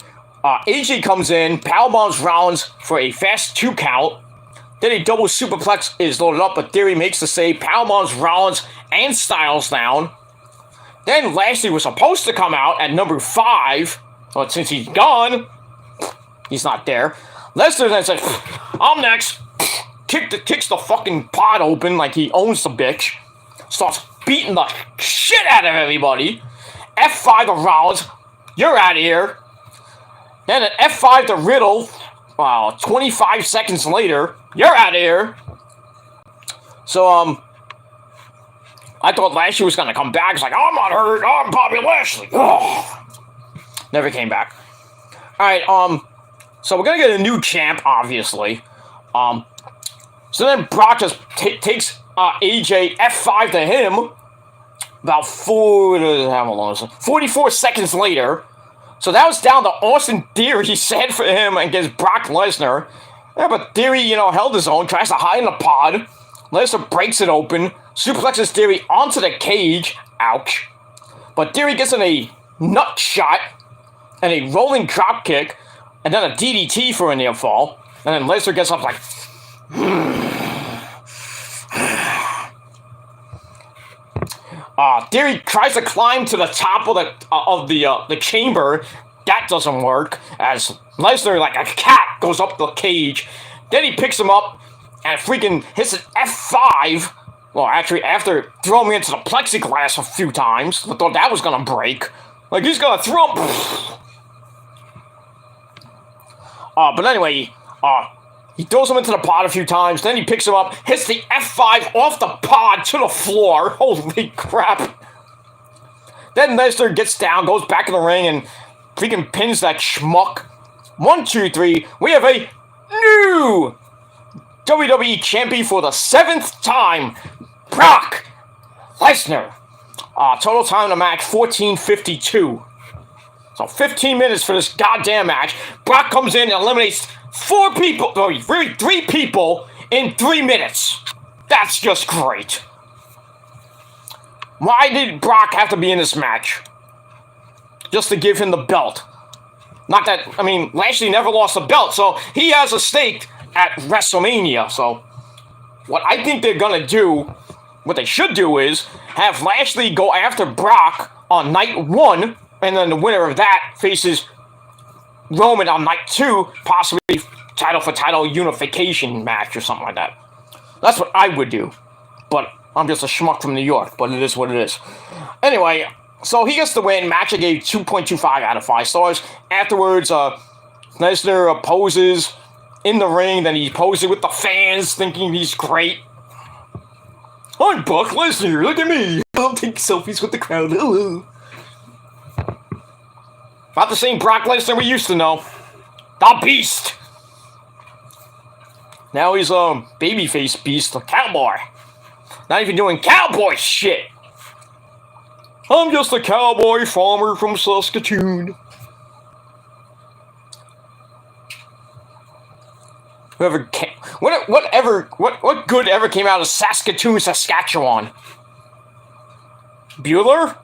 AJ comes in, powerbombs Rollins for a fast 2 count. Then a double superplex is loaded up, but Theory makes the save, powerbombs Rollins and Styles down. Then Lashley was supposed to come out at number 5, but since he's gone, he's not there. Lesnar then says, I'm next. Kicks the fucking pod open like he owns the bitch. Starts beating the shit out of everybody. F5 to Rollins. You're out of here. Then an F5 to Riddle. Wow, 25 seconds later, you're out of here. So, I thought Lashley was going to come back. It's like, I'm not hurt. I'm Bobby Lashley. Ugh. Never came back. Alright, so we're going to get a new champ, obviously. So then Brock just takes AJ F5 to him. About 44 seconds later. So that was down to Austin Theory, said for him against Brock Lesnar. Yeah, but Theory, held his own, tries to hide in the pod. Lesnar breaks it open, suplexes Theory onto the cage. Ouch. But Theory gets in a nut shot and a rolling drop kick, and then a DDT for a near fall. And then Lesnar gets up like... Theory tries to climb to the top of the chamber. That doesn't work, as Lesnar, like a cat, goes up the cage. Then he picks him up and freaking hits an F5. Well, actually, after throwing me into the plexiglass a few times, I thought that was gonna break. Like, he's gonna throw him. But anyway, he throws him into the pod a few times, then he picks him up, hits the F5 off the pod to the floor. Holy crap. Then Lesnar gets down, goes back in the ring, and freaking pins that schmuck. 1, 2, 3. We have a new WWE champion for the 7th time, Brock Lesnar. Total time in the match, 14:52. So 15 minutes for this goddamn match. Brock comes in and eliminates 4 people, really 3 people in 3 minutes. That's just great. Why did Brock have to be in this match? Just to give him the belt. Not that, Lashley never lost the belt, so he has a stake at WrestleMania. So what I think they're gonna do, what they should do is have Lashley go after Brock on night 1, and then the winner of that faces Roman on night 2, possibly title for title unification match or something like that. That's what I would do. But I'm just a schmuck from New York, but it is what it is. Anyway, so he gets the win. Match I gave 2.25 out of 5 stars. Afterwards, Lesnar poses in the ring, then he poses with the fans, thinking he's great. I'm Brock Lesnar, look at me. I'll take selfies with the crowd. Hello. Not the same Brock Lesnar we used to know. The Beast. Now he's a babyface beast, a cowboy. Not even doing cowboy shit. I'm just a cowboy farmer from Saskatoon. What good ever came out of Saskatoon, Saskatchewan? Bueller?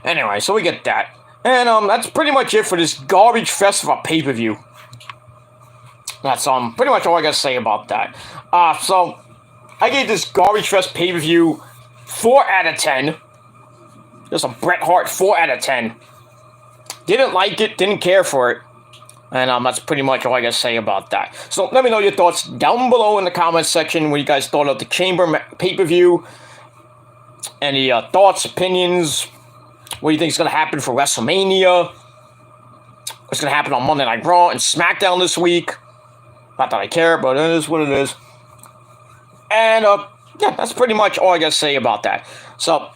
Anyway, so we get that. And that's pretty much it for this garbage fest of a pay-per-view. That's pretty much all I gotta say about that. So I gave this garbage fest pay-per-view 4 out of 10. Just a Bret Hart 4 out of 10. Didn't like it, didn't care for it. And that's pretty much all I gotta say about that. So let me know your thoughts down below in the comments section. What you guys thought of the Chamber pay-per-view. Any thoughts, opinions? What do you think is gonna happen for WrestleMania? What's gonna happen on Monday Night Raw and SmackDown this week? Not that I care, but it is what it is. And yeah, that's pretty much all I gotta say about that. So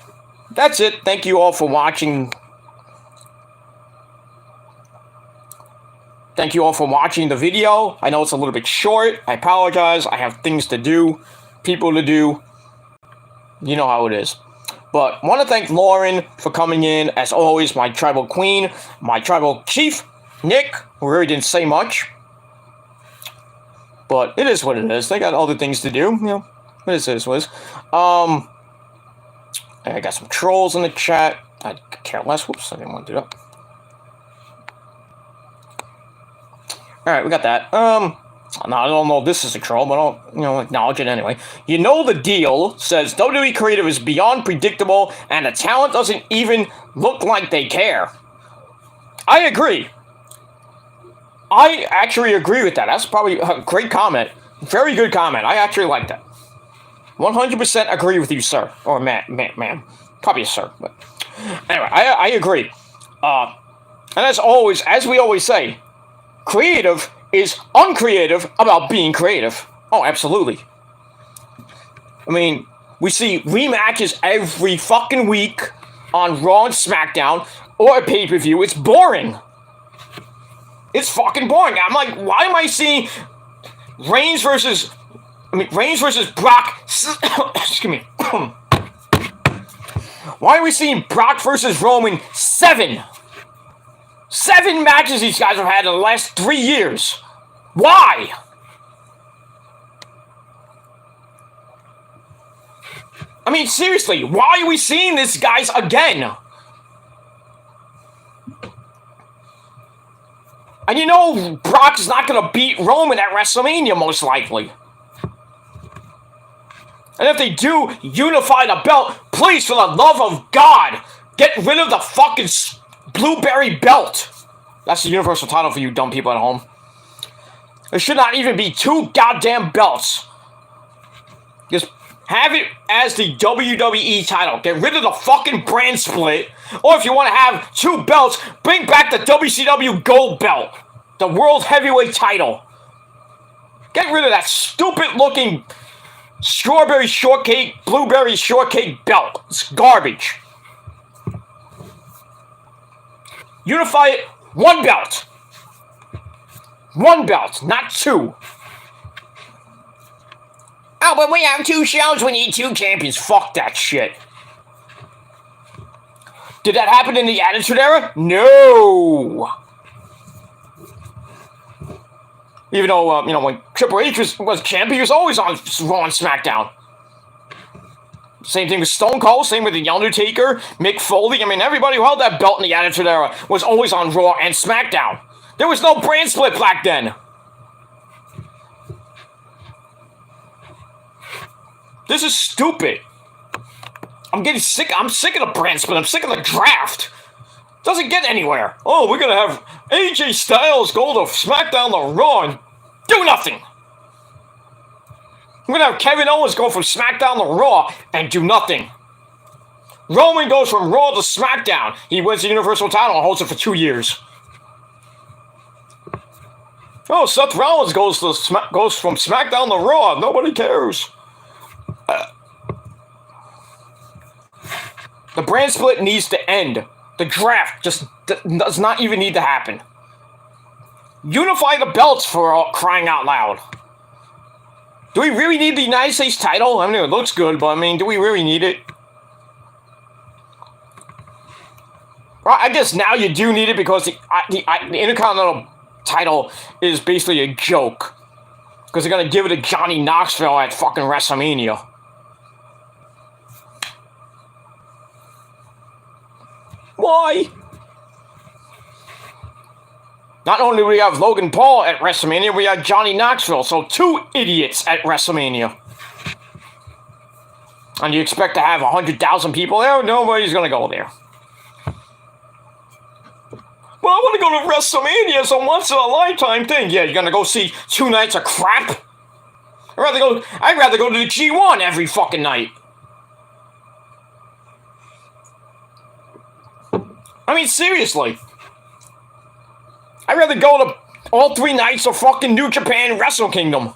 that's it. Thank you all for watching. Thank you all for watching the video. I know it's a little bit short. I apologize. I have things to do, people to do. You know how it is. But I want to thank Lauren for coming in. As always, my tribal queen, my tribal chief, Nick, who really didn't say much. But it is what it is. They got other things to do. You know, it is what it is. I got some trolls in the chat. I care less. Whoops, I didn't want to do that. Alright, we got that. Now, I don't know if this is a troll, but I'll, acknowledge it anyway. You know the deal says WWE creative is beyond predictable and the talent doesn't even look like they care. I agree. I actually agree with that. That's probably a great comment. Very good comment. I actually like that. 100% agree with you, sir. Or ma'am. Probably a sir. But anyway, I agree. And as always, as we always say, creative is uncreative about being creative. Oh, absolutely. I mean, we see rematches every fucking week on Raw and SmackDown or a pay-per-view. It's boring. It's fucking boring. I'm like, why am I seeing Reigns versus Brock? Excuse me. Why are we seeing Brock versus Roman 7 matches these guys have had in the last 3 years? Why? I mean, seriously, why are we seeing these guys again? And you know Brock is not going to beat Roman at WrestleMania, most likely. And if they do unify the belt, please, for the love of God, get rid of the fucking blueberry belt. That's the universal title for you dumb people at home. There should not even be 2 goddamn belts. Just have it as the WWE title. Get rid of the fucking brand split. Or if you want to have 2 belts, bring back the WCW gold belt. The World Heavyweight title. Get rid of that stupid looking strawberry shortcake, blueberry shortcake belt. It's garbage. Unify it. 1 belt. 1 belt, not 2. Oh, but we have 2 shows, we need 2 champions. Fuck that shit. Did that happen in the Attitude Era? No. Even though, when Triple H was champion, he was always on Raw and SmackDown. Same thing with Stone Cold, same with The Undertaker, Mick Foley. I mean, everybody who held that belt in the Attitude Era was always on Raw and SmackDown. There was no brand split back then. This is stupid. I'm getting sick. I'm sick of the brand split. I'm sick of the draft. Doesn't get anywhere. Oh, we're going to have AJ Styles go to SmackDown to Raw and do nothing. We're going to have Kevin Owens go from SmackDown to Raw and do nothing. Roman goes from Raw to SmackDown. He wins the Universal title and holds it for 2 years. Oh, Seth Rollins goes from SmackDown to Raw. Nobody cares. The brand split needs to end. The draft just does not even need to happen. Unify the belts for crying out loud. Do we really need the United States title? I mean, it looks good, but I mean, do we really need it? Well, I guess now you do need it because the Intercontinental title is basically a joke. Because they're gonna give it to Johnny Knoxville at fucking WrestleMania. Why? Not only do we have Logan Paul at WrestleMania, we have Johnny Knoxville. So 2 idiots at WrestleMania. And you expect to have 100,000 people there? Nobody's gonna go there. Well, I want to go to WrestleMania. It's a once-in-a-lifetime thing. Yeah, you're gonna go see 2 nights of crap? I'd rather go to the G1 every fucking night. I mean, seriously. I'd rather go to all 3 nights of fucking New Japan Wrestle Kingdom.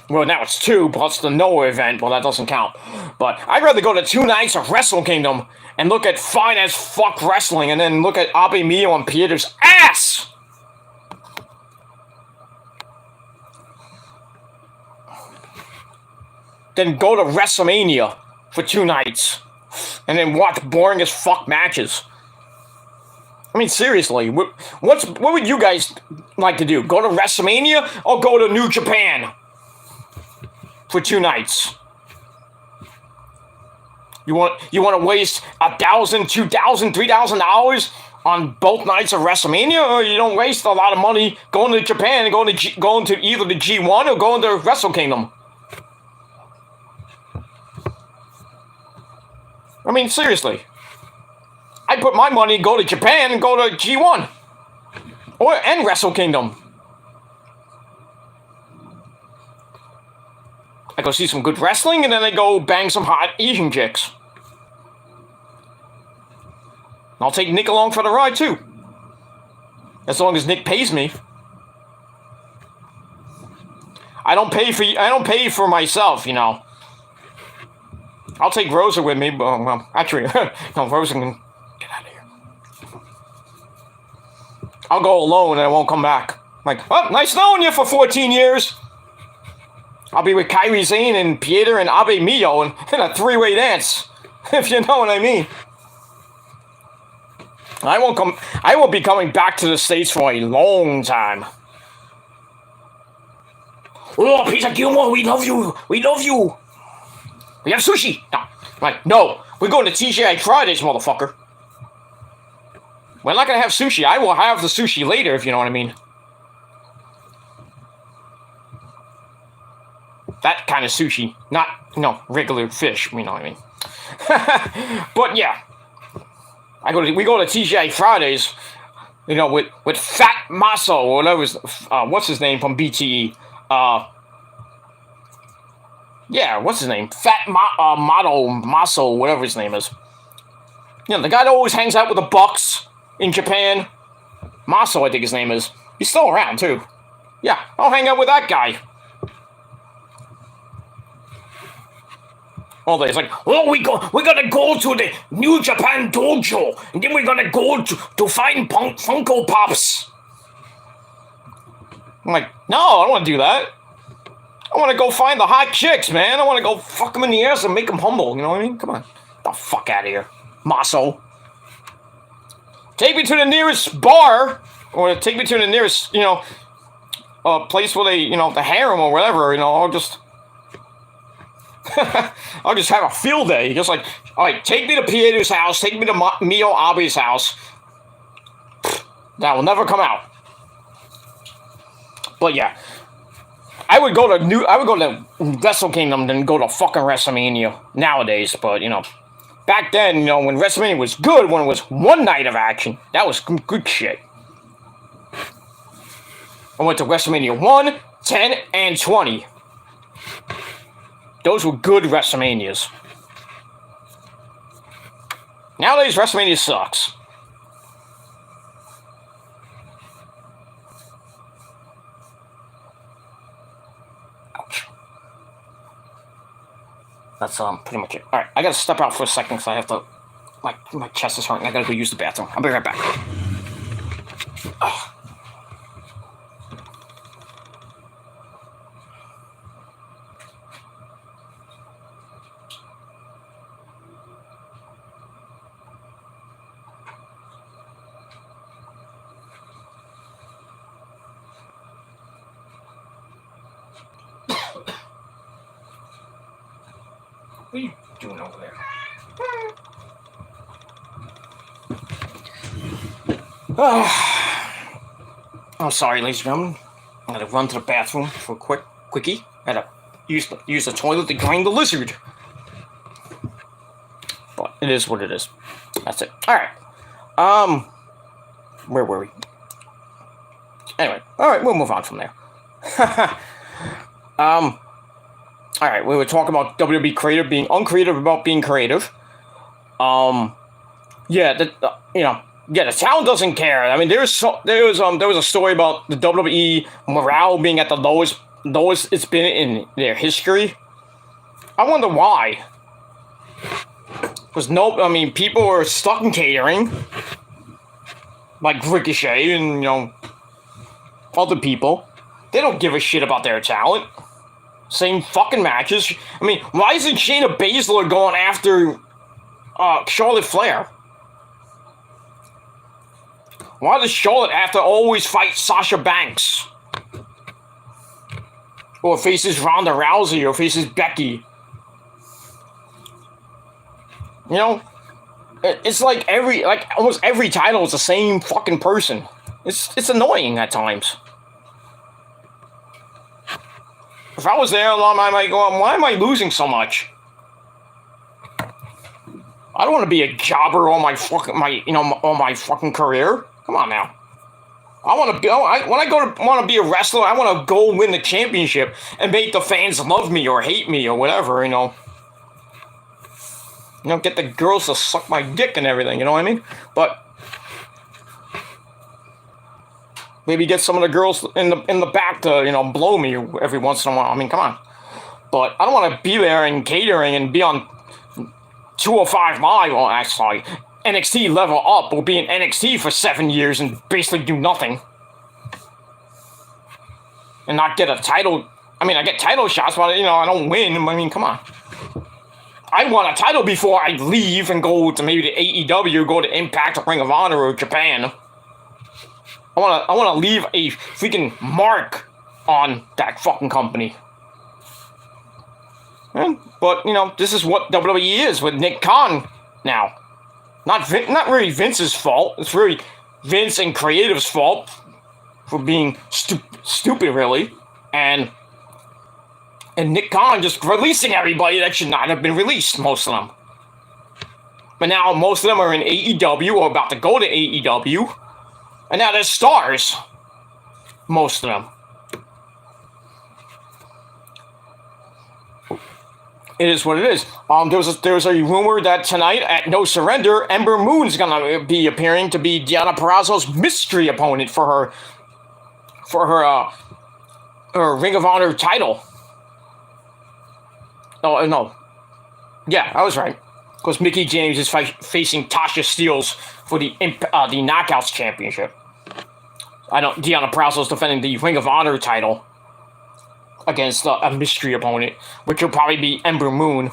Well, now it's 2, plus the Noah event. Well, that doesn't count. But I'd rather go to 2 nights of Wrestle Kingdom and look at fine-as-fuck wrestling and then look at Abe Mio and Pieter's ass! Then go to WrestleMania for 2 nights. And then watch boring-as-fuck matches. I mean, seriously, what would you guys like to do? Go to WrestleMania or go to New Japan? For 2 nights. You want to waste $1,000, $2,000, $3,000 on both nights of WrestleMania, or you don't waste a lot of money going to Japan and going to either the G1 or going to Wrestle Kingdom? I mean, seriously. I'd put my money, go to Japan and go to G1 and Wrestle Kingdom. I go see some good wrestling, and then I go bang some hot Asian chicks. I'll take Nick along for the ride, too. As long as Nick pays me. I don't pay for myself, you know. I'll take Rosa with me, but, well, actually, no, Rosa can get out of here. I'll go alone, and I won't come back. Like, well, nice knowing you for 14 years. I'll be with Kairi Sane and Pieter and Abe Mio in a 3-way dance, if you know what I mean. I won't be coming back to the States for a long time. Oh, Peter Gilmore, we love you. We love you. We have sushi. No, like, no, we're going to TGI Fridays, motherfucker. We're not going to have sushi. I will have the sushi later, if you know what I mean. That kind of sushi, not, regular fish, you know what I mean. But yeah, we go to TGI Fridays, with Fat Maso, or whatever, what's his name from BTE? Yeah, what's his name? Fat Maso, whatever his name is. The guy that always hangs out with the Bucks in Japan. Maso, I think his name is. He's still around, too. Yeah, I'll hang out with that guy. All day, it's like, oh, we're gonna go to the New Japan Dojo, and then we're gonna go to find Funko Pops. I'm like, no, I don't want to do that. I want to go find the hot chicks, man. I want to go fuck them in the ass and make them humble, you know what I mean? Come on, get the fuck out of here, Maso. Take me to the nearest bar, or take me to the nearest, place where they, the harem or whatever, I'll just have a field day. Just like, all right, take me to Pieter's house, take me to Mio Abe's house. That will never come out. But yeah, I would go to Wrestle Kingdom than go to fucking WrestleMania nowadays. But back then, when WrestleMania was good, when it was 1 night of action, that was good shit. I went to WrestleMania 1, 10, and 20. Those were good WrestleManias. Nowadays, WrestleMania sucks. Ouch. That's pretty much it. Alright, I gotta step out for a second because I have to, my chest is hurting. I gotta go use the bathroom. I'll be right back. Ugh. What are you doing over there? I'm sorry, ladies and gentlemen. I had to run to the bathroom for a quickie. I had to use the toilet to grind the lizard. But it is what it is. That's it. Alright. Where were we? Anyway, alright, we'll move on from there. Alright, we were talking about WWE creative being uncreative about being creative. Yeah, the town doesn't care. I mean, there was a story about the WWE morale being at the lowest it's been in their history. I wonder why. Because people are stuck in catering, like Ricochet and other people. They don't give a shit about their talent. Same fucking matches. I mean, why isn't Shayna Baszler going after Charlotte Flair? Why does Charlotte have to always fight Sasha Banks? Or faces Ronda Rousey, or faces Becky? It's like almost every title is the same fucking person. It's annoying at times. If I was there, I might go, why am I losing so much? I don't want to be a jobber all my fucking career. Come on now. I want to be. When I want to be a wrestler, I want to go win the championship and make the fans love me or hate me or whatever. Get the girls to suck my dick and everything. You know what I mean? But maybe get some of the girls in the back to blow me every once in a while. I mean, come on. But I don't want to be there and catering and be on 205 Live. Well, actually, NXT level up or be in NXT for 7 years and basically do nothing. And not get a title. I mean, I get title shots, but I don't win. I mean, come on. I want a title before I leave and go to maybe the AEW, go to Impact or Ring of Honor or Japan. I want to leave a freaking mark on that fucking company. But this is what WWE is with Nick Khan now. Not really Vince's fault. It's really Vince and creative's fault for being stupid, really, and Nick Khan just releasing everybody that should not have been released. Most of them, but now most of them are in AEW or about to go to AEW, and now they're stars. Most of them. It is what it is. There was a rumor that tonight at No Surrender, Ember Moon's gonna be appearing to be Deonna Purrazzo's mystery opponent for her Ring of Honor title. Oh no, yeah, I was right. Because Mickie James is facing Tasha Steelz for the Knockouts Championship. Deonna Purrazzo's defending the Ring of Honor title against a mystery opponent, which will probably be Ember Moon.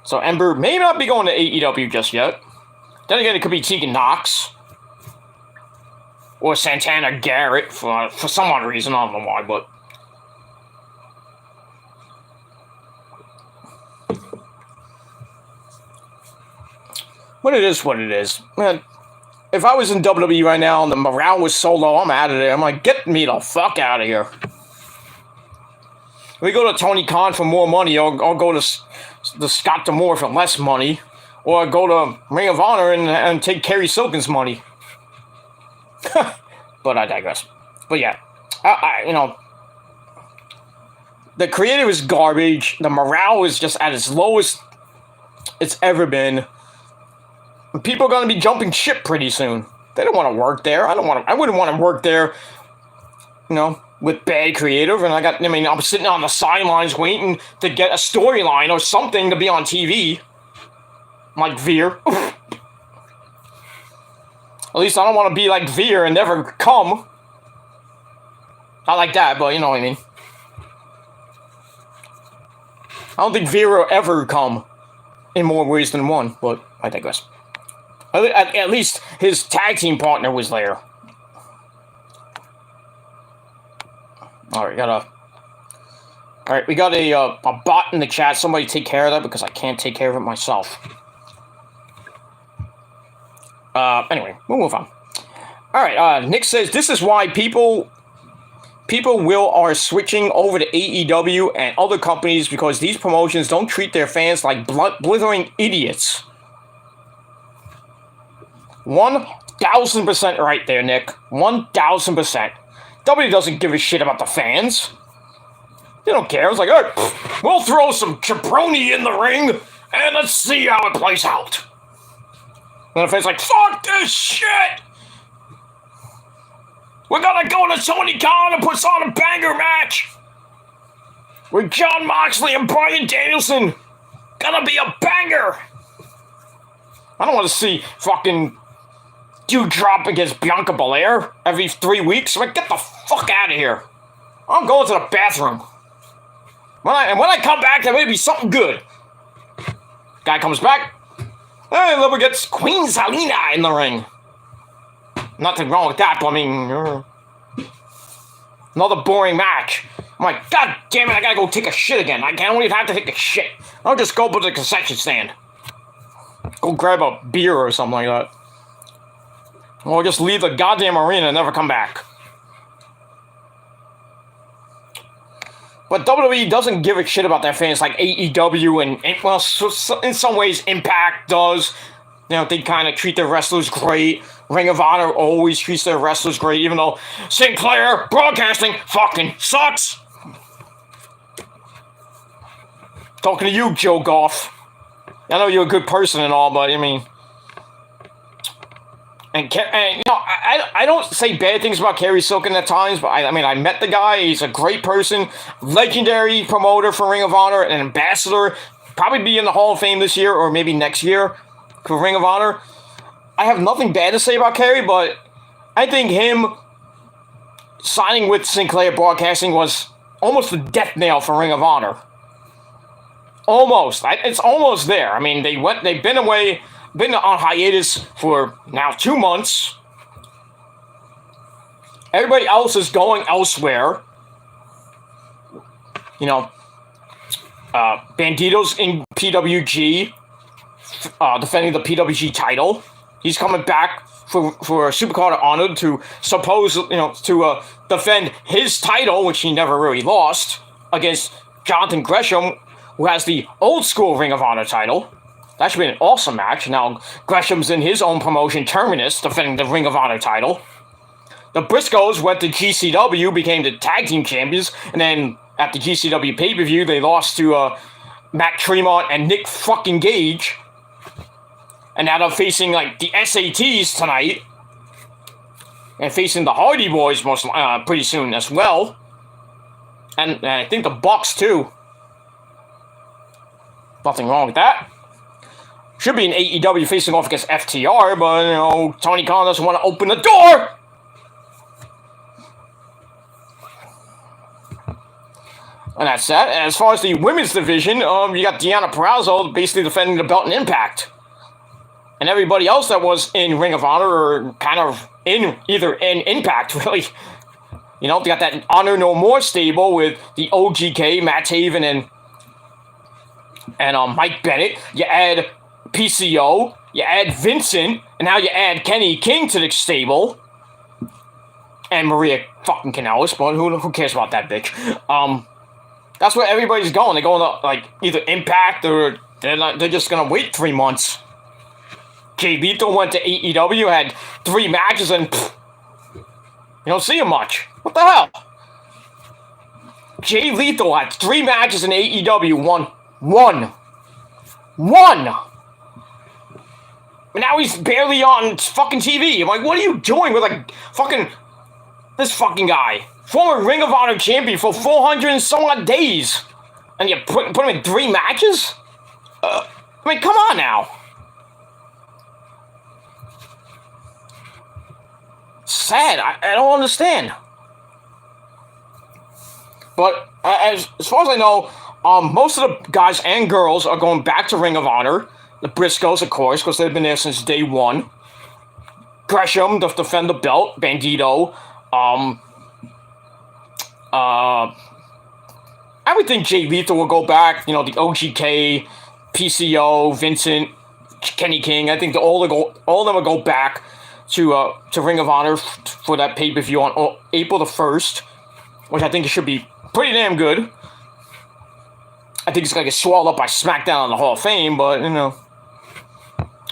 So Ember may not be going to AEW just yet. Then again, it could be Tegan Nox. Or Santana Garrett for some odd reason. I don't know why, but... But it is what it is. Man, if I was in WWE right now and the morale was so low, I'm out of there. I'm like, get me the fuck out of here. We go to Tony Khan for more money, or go to the Scott D'Amore for less money, or go to Ring of Honor and take Kerry Silkin's money. But I digress. But yeah, the creative is garbage. The morale is just at its lowest it's ever been. People are going to be jumping ship pretty soon. They don't want to work there. I wouldn't want to work there, with bad creative, and I'm sitting on the sidelines waiting to get a storyline or something to be on TV. Like Veer. At least I don't want to be like Veer and never come. Not like that, but you know what I mean. I don't think Veer will ever come in more ways than one, but I digress. At least his tag team partner was there. Alright, Alright, we got a bot in the chat. Somebody take care of that because I can't take care of it myself. Anyway, we'll move on. Alright, Nick says, this is why people are switching over to AEW and other companies because these promotions don't treat their fans like blithering idiots. 1,000% right there, Nick. 1,000%. W doesn't give a shit about the fans. They don't care. It's like, all right, we'll throw some jabroni in the ring and let's see how it plays out. And the fans like, fuck this shit! We're gonna go to Tony Khan and put on a banger match with Jon Moxley and Bryan Danielson. Gonna be a banger. I don't want to see fucking Doudrop against Bianca Belair every 3 weeks. Like, get the fuck out of here. I'm going to the bathroom. When I come back, there may be something good. Guy comes back. Hey, then we get Queen Zelina in the ring. Nothing wrong with that, but I mean, another boring match. I'm like, God damn it, I gotta go take a shit again. I don't even have to take a shit. I'll just go to the concession stand. Go grab a beer or something like that. Or just leave the goddamn arena and never come back. But WWE doesn't give a shit about their fans like AEW and well, so in some ways, Impact does. You know, they kind of treat their wrestlers great. Ring of Honor always treats their wrestlers great, even though Sinclair Broadcasting fucking sucks. Talking to you, Joe Goff. I know you're a good person and all, but I mean... And you know, I don't say bad things about Kerry Silken at times, but I mean, I met the guy. He's a great person. Legendary promoter for Ring of Honor. An ambassador. Probably be in the Hall of Fame this year or maybe next year for Ring of Honor. I have nothing bad to say about Kerry, but I think him signing with Sinclair Broadcasting was almost a death nail for Ring of Honor. Almost. It's almost there. I mean, they've been away... Been on hiatus for now 2 months. Everybody else is going elsewhere. You know, Bandito's in PWG, defending the PWG title. He's coming back for Supercard of Honor to defend his title, which he never really lost, against Jonathan Gresham, who has the old school Ring of Honor title. That should be an awesome match. Now, Gresham's in his own promotion, Terminus, defending the Ring of Honor title. The Briscoes went to GCW, became the tag team champions, and then at the GCW pay-per-view, they lost to Matt Tremont and Nick fucking Gage. And now they're facing, like, the SATs tonight. And facing the Hardy Boys pretty soon as well. And I think the Bucks, too. Nothing wrong with that. Should be an AEW facing off against FTR, but, you know, Tony Khan doesn't want to open the door! And that's that. And as far as the women's division, you got Deonna Purrazzo basically defending the belt in Impact. And everybody else that was in Ring of Honor are kind of either in Impact, really. You know, they got that Honor No More stable with the OGK, Matt Taven, and Mike Bennett. You add PCO, you add Vincent, and now you add Kenny King to the stable. And Maria fucking Kanellis, but who cares about that bitch? That's where everybody's going. They're going to, like, either Impact or they're just going to wait 3 months. Jay Lethal went to AEW, had 3 matches, and you don't see him much. What the hell? Jay Lethal had 3 matches in AEW, won one. And now he's barely on fucking TV. I'm like, what are you doing with, like, this fucking guy? Former Ring of Honor champion for 400 and some odd days. And you put him in 3 matches? I mean, come on now. Sad. I don't understand. But as far as I know, most of the guys and girls are going back to Ring of Honor. The Briscoes, of course, because they've been there since day one. Gresham to defend the belt. Bandito. I I would think Jay Lethal will go back. You know, the OGK, PCO, Vincent, Kenny King. I think all of them will go back to Ring of Honor for that pay-per-view on April the 1st, which I think should be pretty damn good. I think it's going to get swallowed up by SmackDown in the Hall of Fame, but, you know.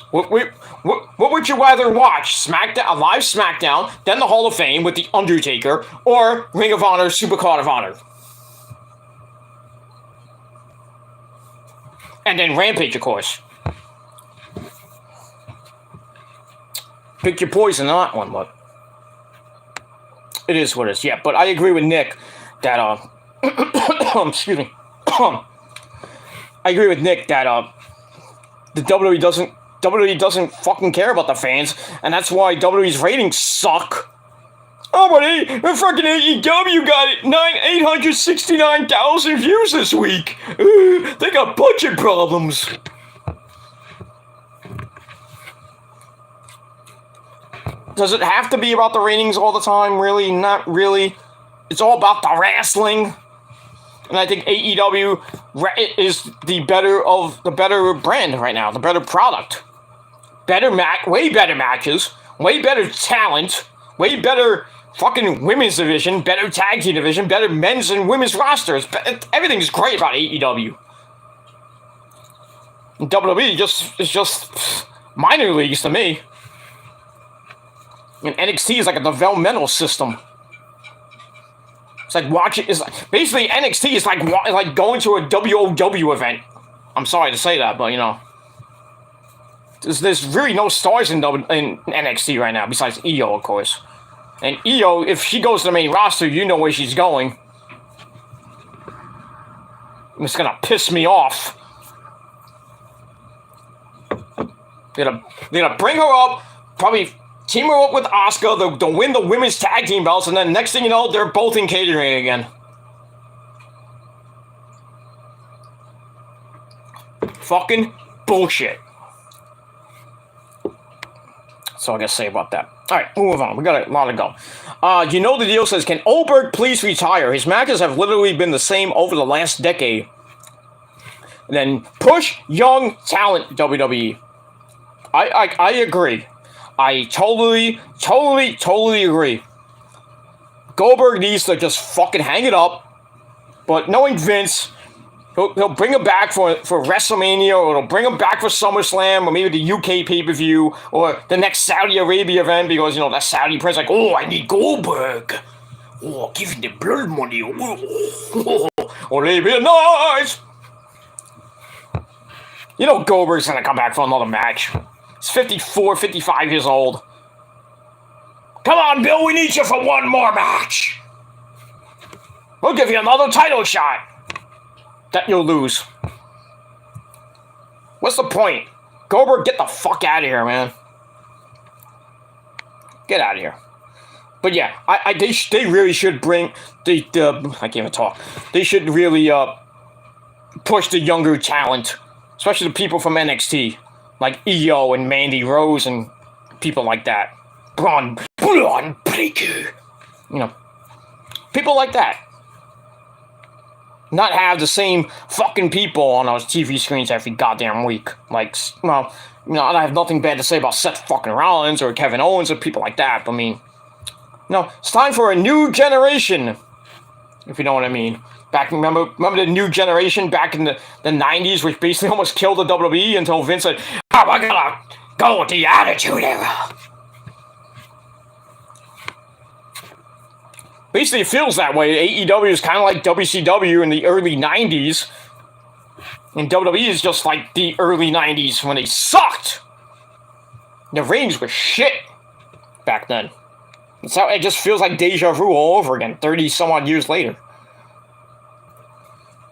What would you rather watch? SmackDown, a live SmackDown, then the Hall of Fame with The Undertaker, or Ring of Honor, Supercard of Honor? And then Rampage, of course. Pick your poison on that one, but it is what it is. Yeah, but I agree with Nick that, excuse me. I agree with Nick that, the WWE doesn't fucking care about the fans, and that's why WWE's ratings suck. Oh, but the fucking AEW got 869,000 views this week. They got budget problems. Does it have to be about the ratings all the time? Really? Not really. It's all about the wrestling. And I think AEW is the better brand right now, the better product. Way better matches, way better talent, way better fucking women's division, better tag team division, better men's and women's rosters. Everything's great about AEW. And WWE is just minor leagues to me. And NXT is like a developmental system. It's like basically NXT is like going to a WOW event. I'm sorry to say that, but you know, there's really no stars in NXT right now besides Io, of course. And Io, if she goes to the main roster, you know where she's going. It's gonna piss me off. They're gonna bring her up, probably team her up with Asuka, they'll win the women's tag team belts, and then next thing you know, they're both in catering again. Fucking bullshit. That's all I gotta say about that. Alright, move on. We got a lot to go. You know the deal says, can Oberg please retire? His matches have literally been the same over the last decade. And then push young talent, WWE. I agree. I totally agree. Goldberg needs to just fucking hang it up. But knowing Vince, he'll bring him back for WrestleMania, or he'll bring him back for SummerSlam, or maybe the UK pay-per-view, or the next Saudi Arabia event, because, you know, that Saudi prince like, oh, I need Goldberg. Oh, give him the blood money. Oh, they be nice. You know Goldberg's gonna come back for another match. He's 54, 55 years old. Come on, Bill, we need you for one more match. We'll give you another title shot. That you'll lose. What's the point? Goldberg, get the fuck out of here, man. Get out of here. But yeah, they really should bring I can't even talk. They should really push the younger talent, especially the people from NXT, like Io and Mandy Rose and people like that. Braun Breaker. You know, people like that. Not have the same fucking people on those TV screens every goddamn week. Like, well, you know, I have nothing bad to say about Seth fucking Rollins or Kevin Owens or people like that. But I mean, no, it's time for a new generation, if you know what I mean. Remember the new generation back in the 90s, which basically almost killed the WWE until Vince said, oh, I gotta go with the Attitude Era. Basically, it feels that way. AEW is kind of like WCW in the early 90s. And WWE is just like the early 90s when they sucked. The ratings were shit back then. It's how it just feels like deja vu all over again, 30 some odd years later.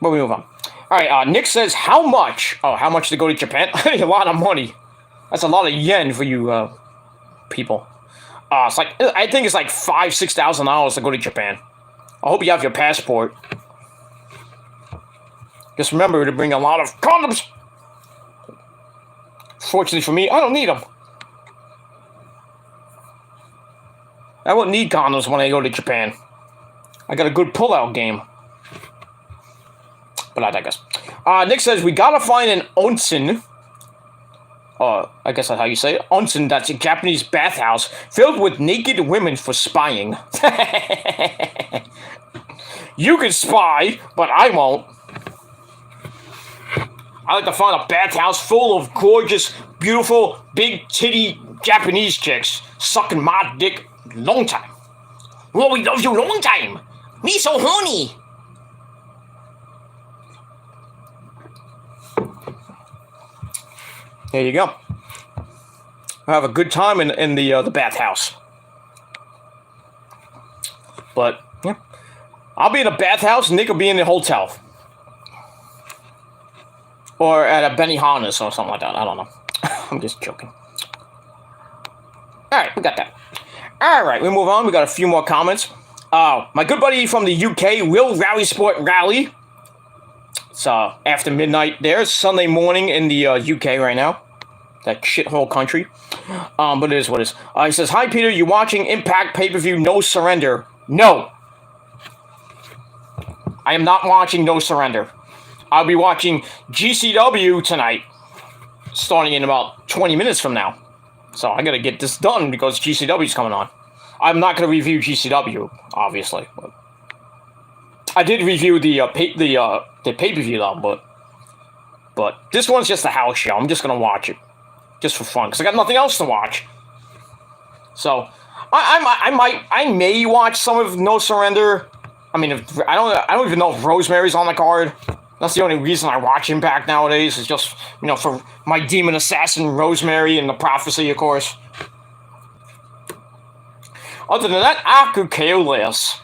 But we move on. Alright, Nick says, how much? Oh, how much to go to Japan? A lot of money. That's a lot of yen for you people. It's like, I think it's like $5,000-$6,000 to go to Japan. I hope you have your passport. Just remember to bring a lot of condoms. Fortunately for me, I don't need them. I won't need condoms when I go to Japan. I got a good pull-out game. But I digress. Nick says, we gotta find an onsen. I guess that's how you say it. Onsen, that's a Japanese bathhouse filled with naked women for spying. You can spy, but I won't. I like to find a bathhouse full of gorgeous, beautiful, big titty Japanese chicks sucking my dick long time. Well, we love you long time. Me so horny. There you go. Have a good time in the bathhouse. But yeah, I'll be in a bathhouse. Nick will be in the hotel, or at a Benihana's or something like that. I don't know. I'm just joking. All right, we got that. All right, we move on. We got a few more comments. My good buddy from the UK, Will Rally Sport Rally. It's after midnight there. It's Sunday morning in the UK right now. That shithole country. But it is what it is. He says, hi, Peter. You watching Impact pay-per-view No Surrender? No. I am not watching No Surrender. I'll be watching GCW tonight, starting in about 20 minutes from now. So I gotta get this done because GCW's coming on. I'm not gonna review GCW, obviously. But I did review the pay-per-view though, but this one's just a house show. I'm just gonna watch it, just for fun, because I got nothing else to watch. So I may watch some of No Surrender. I mean, I don't even know if Rosemary's on the card. That's the only reason I watch Impact nowadays, is just, you know, for my demon assassin Rosemary and the Prophecy, of course. Other than that, I could care less.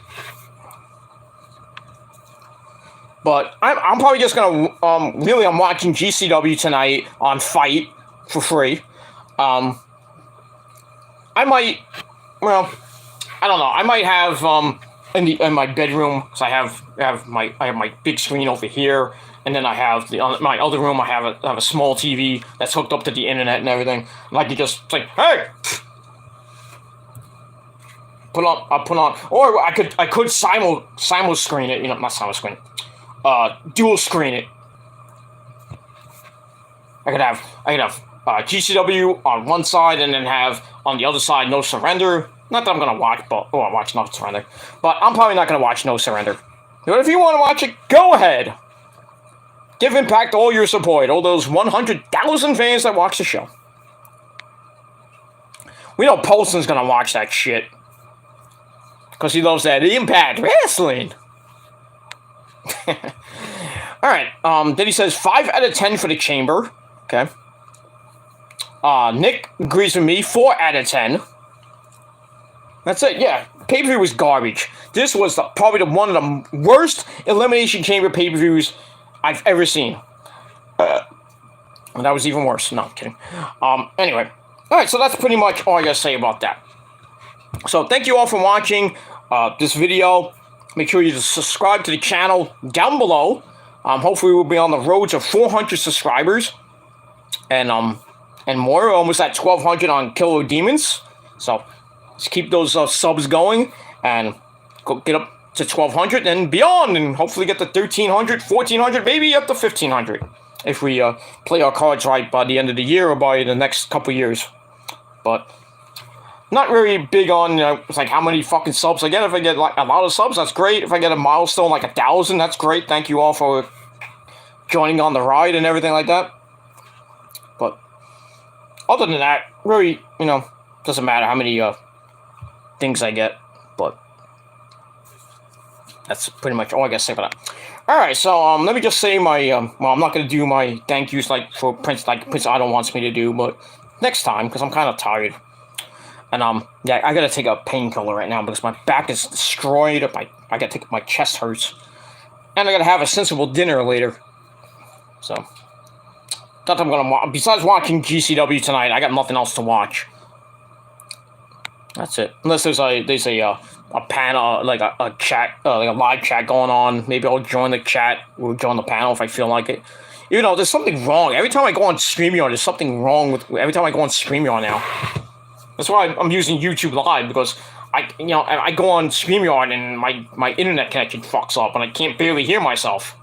But I'm probably just gonna really, I'm watching GCW tonight on Fight for free. I might, well, I don't know. I might have in my bedroom, because I have my big screen over here, and then I have my other room. I have a small TV that's hooked up to the internet and everything. And I can just say, hey, I'll put on, or I could simul screen it. You know, not simul screen it. Dual screen it. I could have GCW on one side, and then have on the other side No Surrender. Not that I'm gonna watch, watch No Surrender. But I'm probably not gonna watch No Surrender. But if you want to watch it, go ahead. Give Impact all your support. All those 100,000 fans that watch the show. We know Polson's gonna watch that shit, because he loves that Impact Wrestling. Alright, then he says 5 out of 10 for the Chamber. Okay. Nick agrees with me, 4 out of 10. That's it, yeah. Pay-per-view was garbage. This was probably one of the worst Elimination Chamber pay-per-views I've ever seen. And that was even worse. No, I'm kidding. Anyway. Alright, so that's pretty much all I gotta say about that. So, thank you all for watching this video. Make sure you subscribe to the channel down below. Hopefully we'll be on the road to 400 subscribers. And more. We're almost at 1,200 on Killer Demons. So, let's keep those subs going. And go get up to 1,200 and beyond. And hopefully get to 1,300, 1,400, maybe up to 1,500. If we play our cards right by the end of the year or by the next couple years. But not very big on, it's like how many fucking subs I get. If I get like a lot of subs, that's great. If I get a milestone like 1,000, that's great. Thank you all for joining on the ride and everything like that. But other than that, really, doesn't matter how many things I get. But that's pretty much all I gotta say about that. Alright, so let me just say my, well, I'm not gonna do my thank yous like Prince Otto wants me to do, but next time, because I'm kind of tired. And, yeah, I gotta take a painkiller right now because my back is destroyed. I gotta take, my chest hurts. And I gotta have a sensible dinner later. So, not that I'm gonna watch, besides watching GCW tonight, I got nothing else to watch. That's it. Unless there's a panel, like a chat, like a live chat going on. Maybe I'll join the chat or join the panel if I feel like it. There's something wrong. Every time I go on StreamYard, there's something wrong with, every time I go on StreamYard now. That's why I'm using YouTube Live, because I go on StreamYard and my internet connection fucks up and I can't barely hear myself.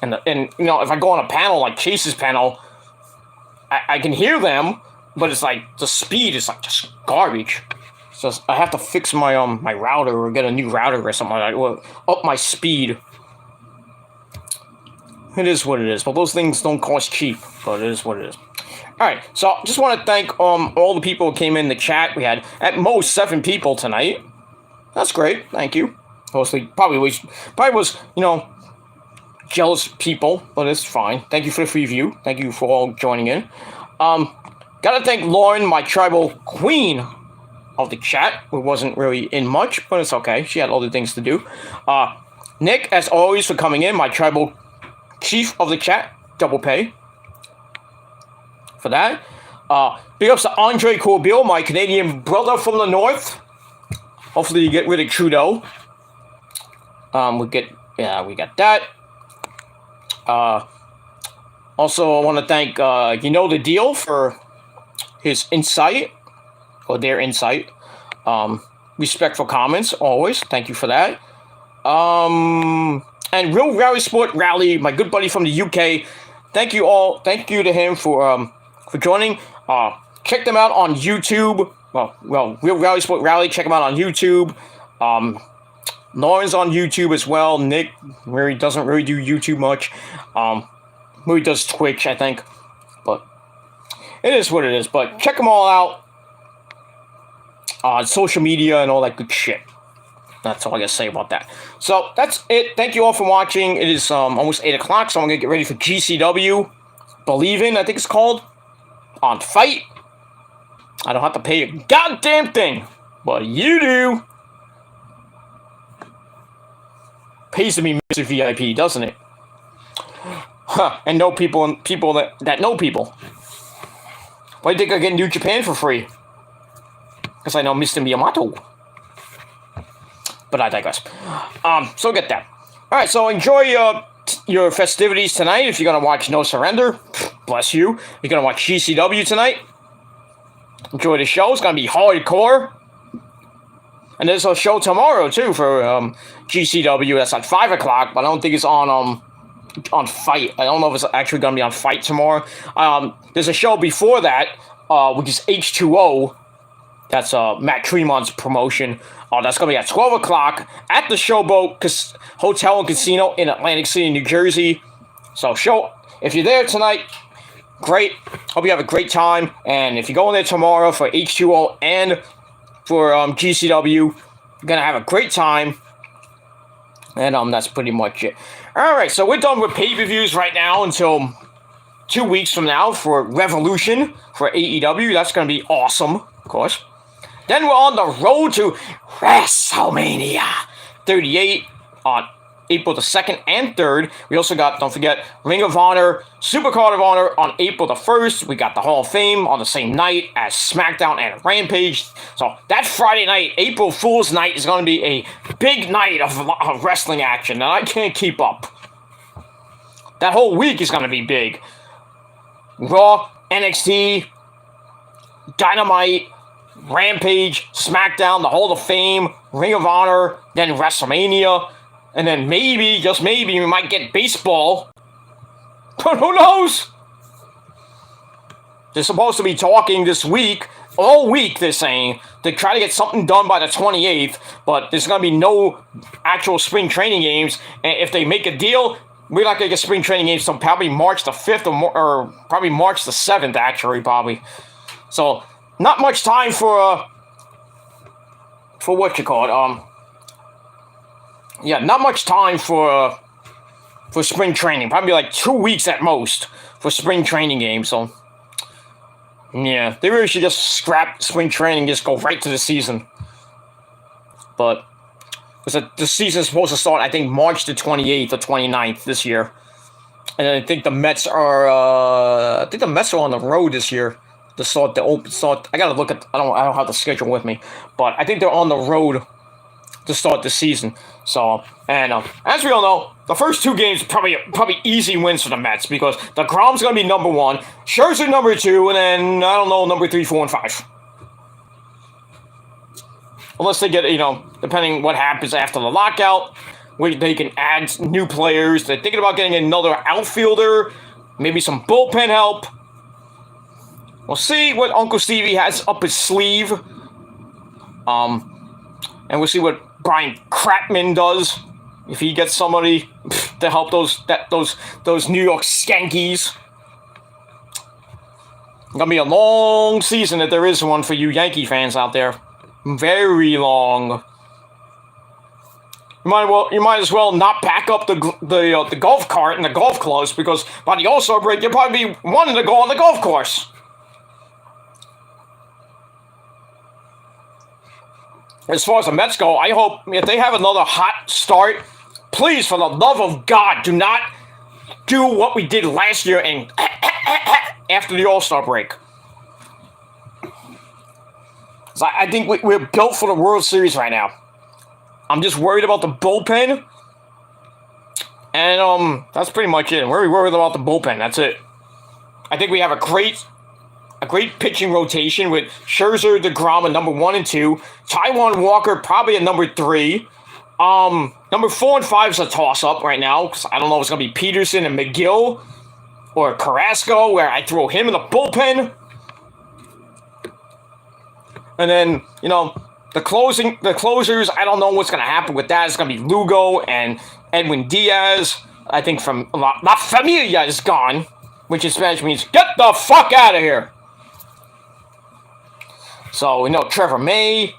And you know, if I go on a panel like Chase's panel, I can hear them, but it's like the speed is like just garbage. So I have to fix my my router or get a new router or something like that, or up my speed. It is what it is. But those things don't cost cheap. But it is what it is. Alright, so just want to thank all the people who came in the chat. We had at most 7 people tonight. That's great. Thank you. Mostly probably was you know, jealous people, but it's fine. Thank you for the free view. Thank you for all joining in. Gotta thank Lauren, my tribal queen of the chat, who wasn't really in much, but it's okay. She had other things to do. Nick, as always, for coming in, my tribal chief of the chat. Double pay for that. Big ups to Andre Corbeil, my Canadian brother from the north. Hopefully you get rid of Trudeau. We got that. Also, I want to thank You Know the Deal for his insight, or their insight. Respectful comments, always. Thank you for that. And Real Rally Sport Rally, my good buddy from the UK. Thank you all. Thank you to him for joining. Check them out on YouTube. Well, Real Rally Sport Rally. Check them out on YouTube. Lauren's on YouTube as well. Nick really doesn't really do YouTube much. Really does Twitch, I think. But it is what it is. But check them all out on social media and all that good shit. That's all I gotta say about that. So that's it. Thank you all for watching. It is almost 8 o'clock, so I'm gonna get ready for GCW. Believe in, I think it's called. On Fight. I don't have to pay a goddamn thing. But you do. Pays to be Mr. VIP, doesn't it? Huh. And know people and people that know people. Why do you think I get New Japan for free? Because I know Mr. Miyamoto. But I digress. So get that. Alright, so enjoy your festivities tonight. If you're going to watch No Surrender, bless you. You're going to watch GCW tonight. Enjoy the show. It's going to be hardcore. And there's a show tomorrow, too, for GCW. That's at 5 o'clock, but I don't think it's on Fight. I don't know if it's actually going to be on Fight tomorrow. There's a show before that, which is H2O. That's Matt Tremont's promotion. That's going to be at 12 o'clock at the Showboat Hotel and Casino in Atlantic City, New Jersey. So, if you're there tonight, great. Hope you have a great time. And if you're going there tomorrow for H2O and for GCW, you're going to have a great time. And that's pretty much it. Alright, so we're done with pay-per-views right now until 2 weeks from now for Revolution for AEW. That's going to be awesome, of course. Then we're on the road to WrestleMania 38 on April the 2nd and 3rd. We also got, don't forget, Ring of Honor, Supercard of Honor on April the 1st. We got the Hall of Fame on the same night as SmackDown and Rampage. So that Friday night, April Fool's Night, is going to be a big night of wrestling action, and I can't keep up. That whole week is going to be big. Raw, NXT, Dynamite, Rampage, SmackDown, the Hall of Fame, Ring of Honor, then WrestleMania, and then maybe, just maybe, we might get baseball. But who knows? They're supposed to be talking this week, all week they're saying, to try to get something done by the 28th, but there's going to be no actual spring training games, and if they make a deal, we're not going to get spring training games until probably March the 5th or probably March the 7th, actually, probably. So, not much time for what you call it, yeah, not much time for spring training. Probably like 2 weeks at most for spring training games, so, yeah, they really should just scrap spring training and just go right to the season. But, because the season's supposed to start, I think, March the 28th or 29th this year. And I think the Mets are, on the road this year. To start the open start. I gotta look at. I don't have the schedule with me, but I think they're on the road to start the season. So, and as we all know, the first 2 games probably easy wins for the Mets because the Grom's gonna be number 1, Scherzer number 2, and then I don't know number 3, 4, and 5. Unless they get depending what happens after the lockout, where they can add new players. They're thinking about getting another outfielder, maybe some bullpen help. We'll see what Uncle Stevie has up his sleeve. And we'll see what Brian Crapman does if he gets somebody to help those New York Skankies. It's gonna be a long season if there is one for you Yankee fans out there. Very long. You might as well not pack up the golf cart and the golf clubs, because by the All-Star break you'll probably be wanting to go on the golf course. As far as the Mets go, I hope if they have another hot start, please, for the love of God, do not do what we did last year and after the All-Star break. So I think we're built for the World Series right now. I'm just worried about the bullpen. And that's pretty much it. I'm very worried about the bullpen. That's it. I think we have a great pitching rotation with Scherzer, DeGrom at number 1 and 2. Taijuan Walker probably at number 3. Number 4 and 5 is a toss-up right now, because I don't know if it's going to be Peterson and McGill or Carrasco, where I throw him in the bullpen. And then, the closers, I don't know what's going to happen with that. It's going to be Lugo and Edwin Diaz. I think from La Familia is gone, which in Spanish means, get the fuck out of here. So, Trevor May,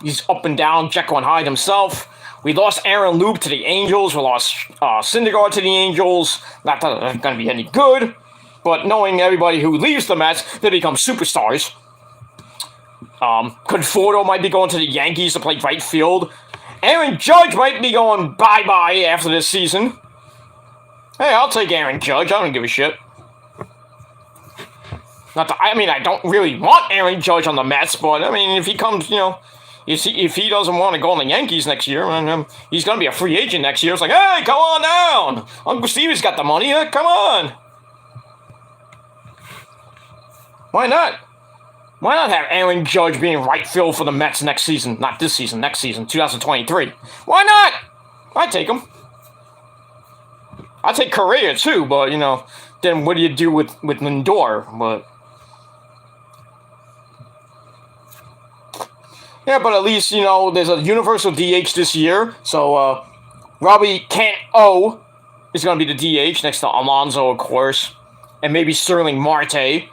he's up and down, Jekyll and Hyde himself. We lost Aaron Loop to the Angels. We lost Syndergaard to the Angels. Not that that's going to be any good, but knowing everybody who leaves the Mets, they become superstars. Conforto might be going to the Yankees to play right field. Aaron Judge might be going bye-bye after this season. Hey, I'll take Aaron Judge. I don't give a shit. I don't really want Aaron Judge on the Mets, but, if he comes, if he doesn't want to go on the Yankees next year, he's going to be a free agent next year. It's like, hey, come on down. Uncle Stevie's got the money. Come on. Why not? Why not have Aaron Judge being right field for the Mets next season? Not this season, next season, 2023. Why not? I'd take him. I'd take Correa too, but, then what do you do with Lindor? But yeah, but at least, there's a universal DH this year, so Robbie Cano is going to be the DH next to Alonso, of course, and maybe Sterling Marte.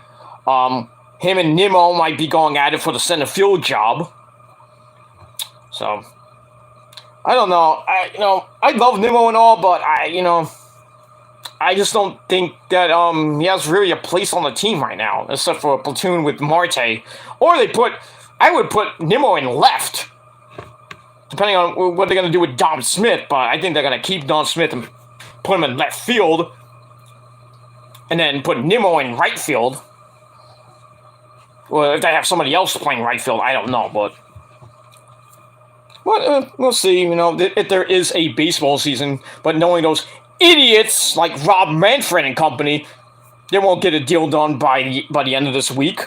Him and Nimmo might be going at it for the center field job. So, I don't know. I love Nimmo and all, but I just don't think that he has really a place on the team right now, except for a platoon with Marte. Or I would put Nimmo in left, depending on what they're going to do with Dom Smith, but I think they're going to keep Dom Smith and put him in left field, and then put Nimmo in right field. Well, if they have somebody else playing right field, I don't know, but we'll see, if there is a baseball season, but knowing those idiots like Rob Manfred and company, they won't get a deal done by the end of this week.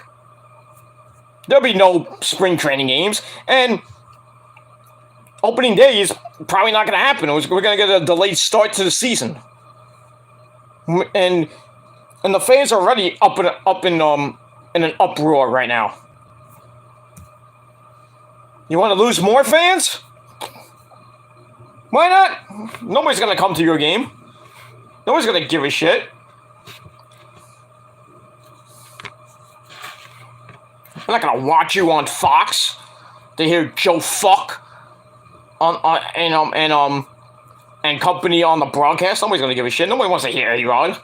There'll be no spring training games, and opening day is probably not going to happen. We're going to get a delayed start to the season, and the fans are already in an uproar right now. You want to lose more fans? Why not? Nobody's going to come to your game. Nobody's going to give a shit. I'm not going to watch you on Fox to hear Joe Fuck and company on the broadcast. Nobody's going to give a shit. Nobody wants to hear A-Royd,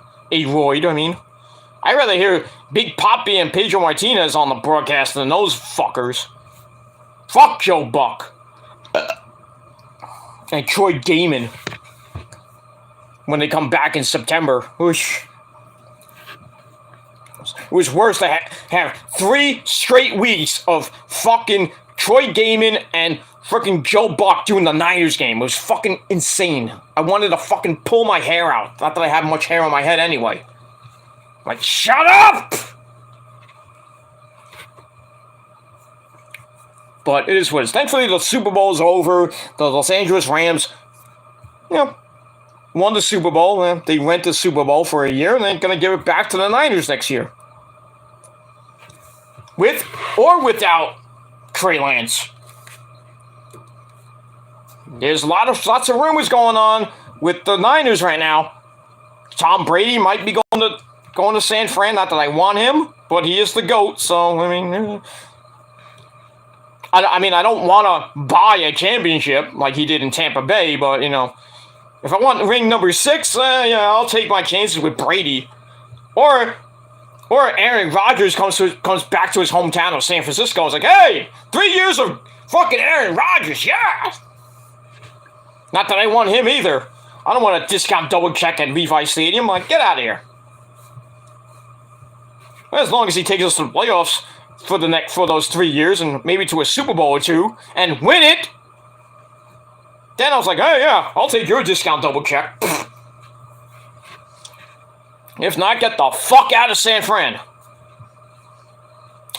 I'd rather hear Big Papi and Pedro Martinez on the broadcast than those fuckers. Fuck Joe Buck. And Troy Gaiman. When they come back in September. Whoosh. It was worse to have 3 straight weeks of fucking Troy Gaiman and freaking Joe Buck doing the Niners game. It was fucking insane. I wanted to fucking pull my hair out. Not that I have much hair on my head anyway. Like, shut up! But it is what it is. Thankfully, the Super Bowl is over. The Los Angeles Rams you know, won the Super Bowl. They went to the Super Bowl for a year, and they're going to give it back to the Niners next year. With or without Trey Lance. There's lots of rumors going on with the Niners right now. Tom Brady might be going to San Fran. Not that I want him, but he is the GOAT. So I mean, I don't want to buy a championship like he did in Tampa Bay, but you know, if I want ring number 6, yeah, I'll take my chances with Brady, or Aaron Rodgers comes back to his hometown of San Francisco. It's like, hey, 3 years of fucking Aaron Rodgers, yeah. Not that I want him either. I don't want a discount double check at Levi Stadium. Like, get out of here. Well, as long as he takes us to the playoffs for those 3 years and maybe to a Super Bowl or 2 and win it, then I was like, hey, yeah, I'll take your discount double check. If not, get the fuck out of San Fran.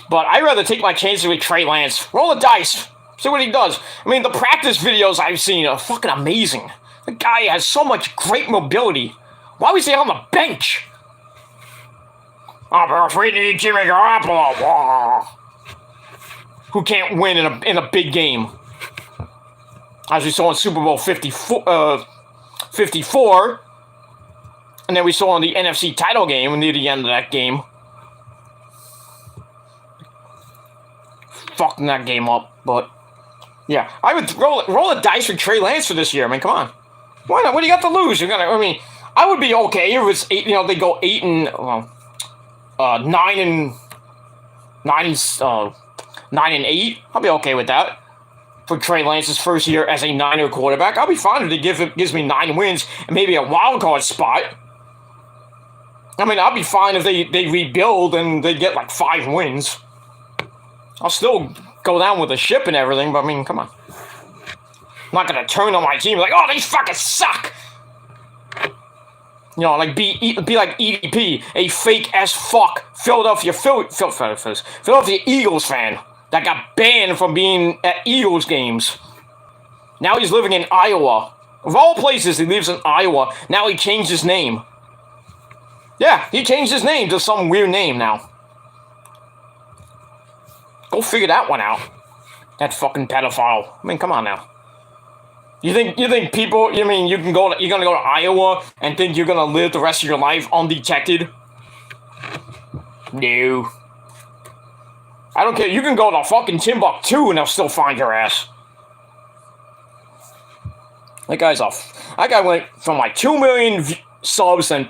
But I'd rather take my chances with Trey Lance. Roll the dice. See what he does. I mean, the practice videos I've seen are fucking amazing. The guy has so much great mobility. Why was he on the bench? Oh, we need Jimmy Garoppolo. Who can't win in a big game. As we saw in Super Bowl 54, and then we saw in the NFC title game near the end of that game. Fucking that game up, but yeah, I would roll a dice with Trey Lance for this year. I mean, come on, why not? What do you got to lose? I mean, I would be okay if it's 8. You know, they go 8 and 9 and 8. I'll be okay with that. For Trey Lance's first year as a Niner quarterback, I'll be fine if it gives me 9 wins and maybe a wild card spot. I mean, I'll be fine if they rebuild and they get like 5 wins. I'll still go down with the ship and everything, but I mean, come on. I'm not going to turn on my team like, oh, they fucking suck. You know, like be like EDP, a fake as fuck Philadelphia Eagles fan that got banned from being at Eagles games. Now he's living in Iowa. Of all places, he lives in Iowa. Now he changed his name. Yeah, he changed his name to some weird name now. Go figure that one out. That fucking pedophile. I mean, come on now. You think people? You mean you're gonna go to Iowa and think you're gonna live the rest of your life undetected? No. I don't care. You can go to fucking Timbuktu and they'll still find your ass. That guy's off. That guy went from like 2 million subs and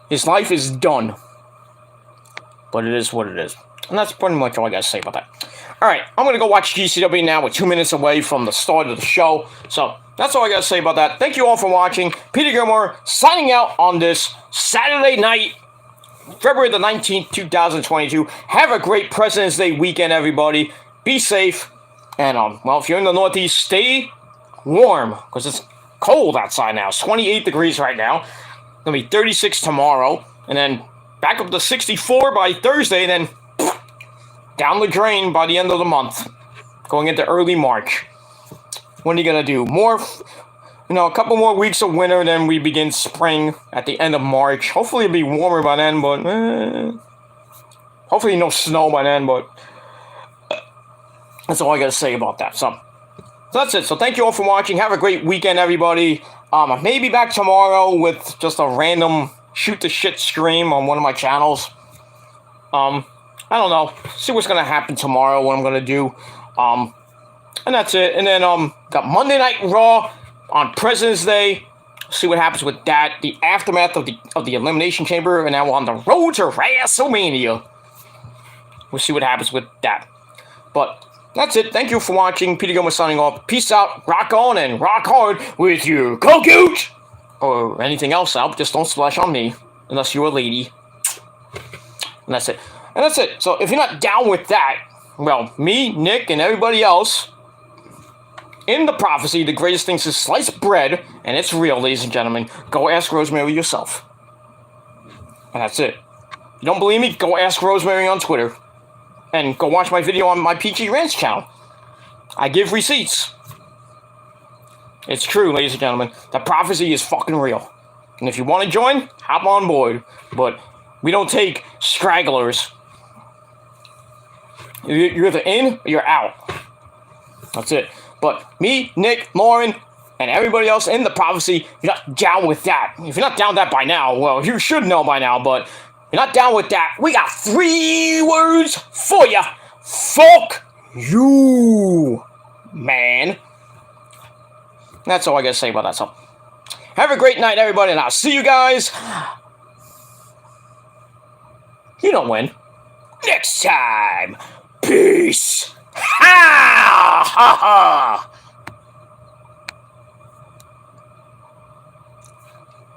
his life is done. But it is what it is. And that's pretty much all I gotta say about that. Alright, I'm gonna go watch GCW now. We're 2 minutes away from the start of the show. So, that's all I gotta say about that. Thank you all for watching. Peter Gilmore signing out on this Saturday night, February the 19th, 2022. Have a great President's Day weekend, everybody. Be safe. And, well, if you're in the Northeast, stay warm. Because it's cold outside now. It's 28 degrees right now. Gonna be 36 tomorrow. And then back up to 64 by Thursday. Then down the drain by the end of the month. Going into early March. What are you going to do? A couple more weeks of winter, then we begin spring at the end of March. Hopefully it'll be warmer by then, but hopefully no snow by then, but that's all I got to say about that. So that's it. So thank you all for watching. Have a great weekend, everybody. I may be back tomorrow with just a random shoot the shit stream on one of my channels. I don't know. See what's going to happen tomorrow, what I'm going to do. And that's it. And then, got Monday Night Raw on President's Day. See what happens with that. The aftermath of the Elimination Chamber. And now we're on the road to WrestleMania. We'll see what happens with that. But that's it. Thank you for watching. Peter Gilmore signing off. Peace out. Rock on and rock hard with your Cocoot. Or anything else out. Just don't splash on me. Unless you're a lady. And that's it. And that's it. So if you're not down with that, well, me, Nick, and everybody else, in the prophecy, the greatest thing is sliced bread, and it's real, ladies and gentlemen. Go ask Rosemary yourself. And that's it. You don't believe me? Go ask Rosemary on Twitter. And go watch my video on my PG Ranch channel. I give receipts. It's true, ladies and gentlemen. The prophecy is fucking real. And if you want to join, hop on board. But we don't take stragglers. You're either in or you're out. That's it. But me, Nick, Lauren, and everybody else in the prophecy, if you're not down with that. If you're not down with that by now, well, you should know by now, but if you're not down with that, we got 3 words for you. Fuck you, man. That's all I gotta say about that. So, have a great night, everybody, and I'll see you guys. You don't win. Next time. Peace. Ha ha ha.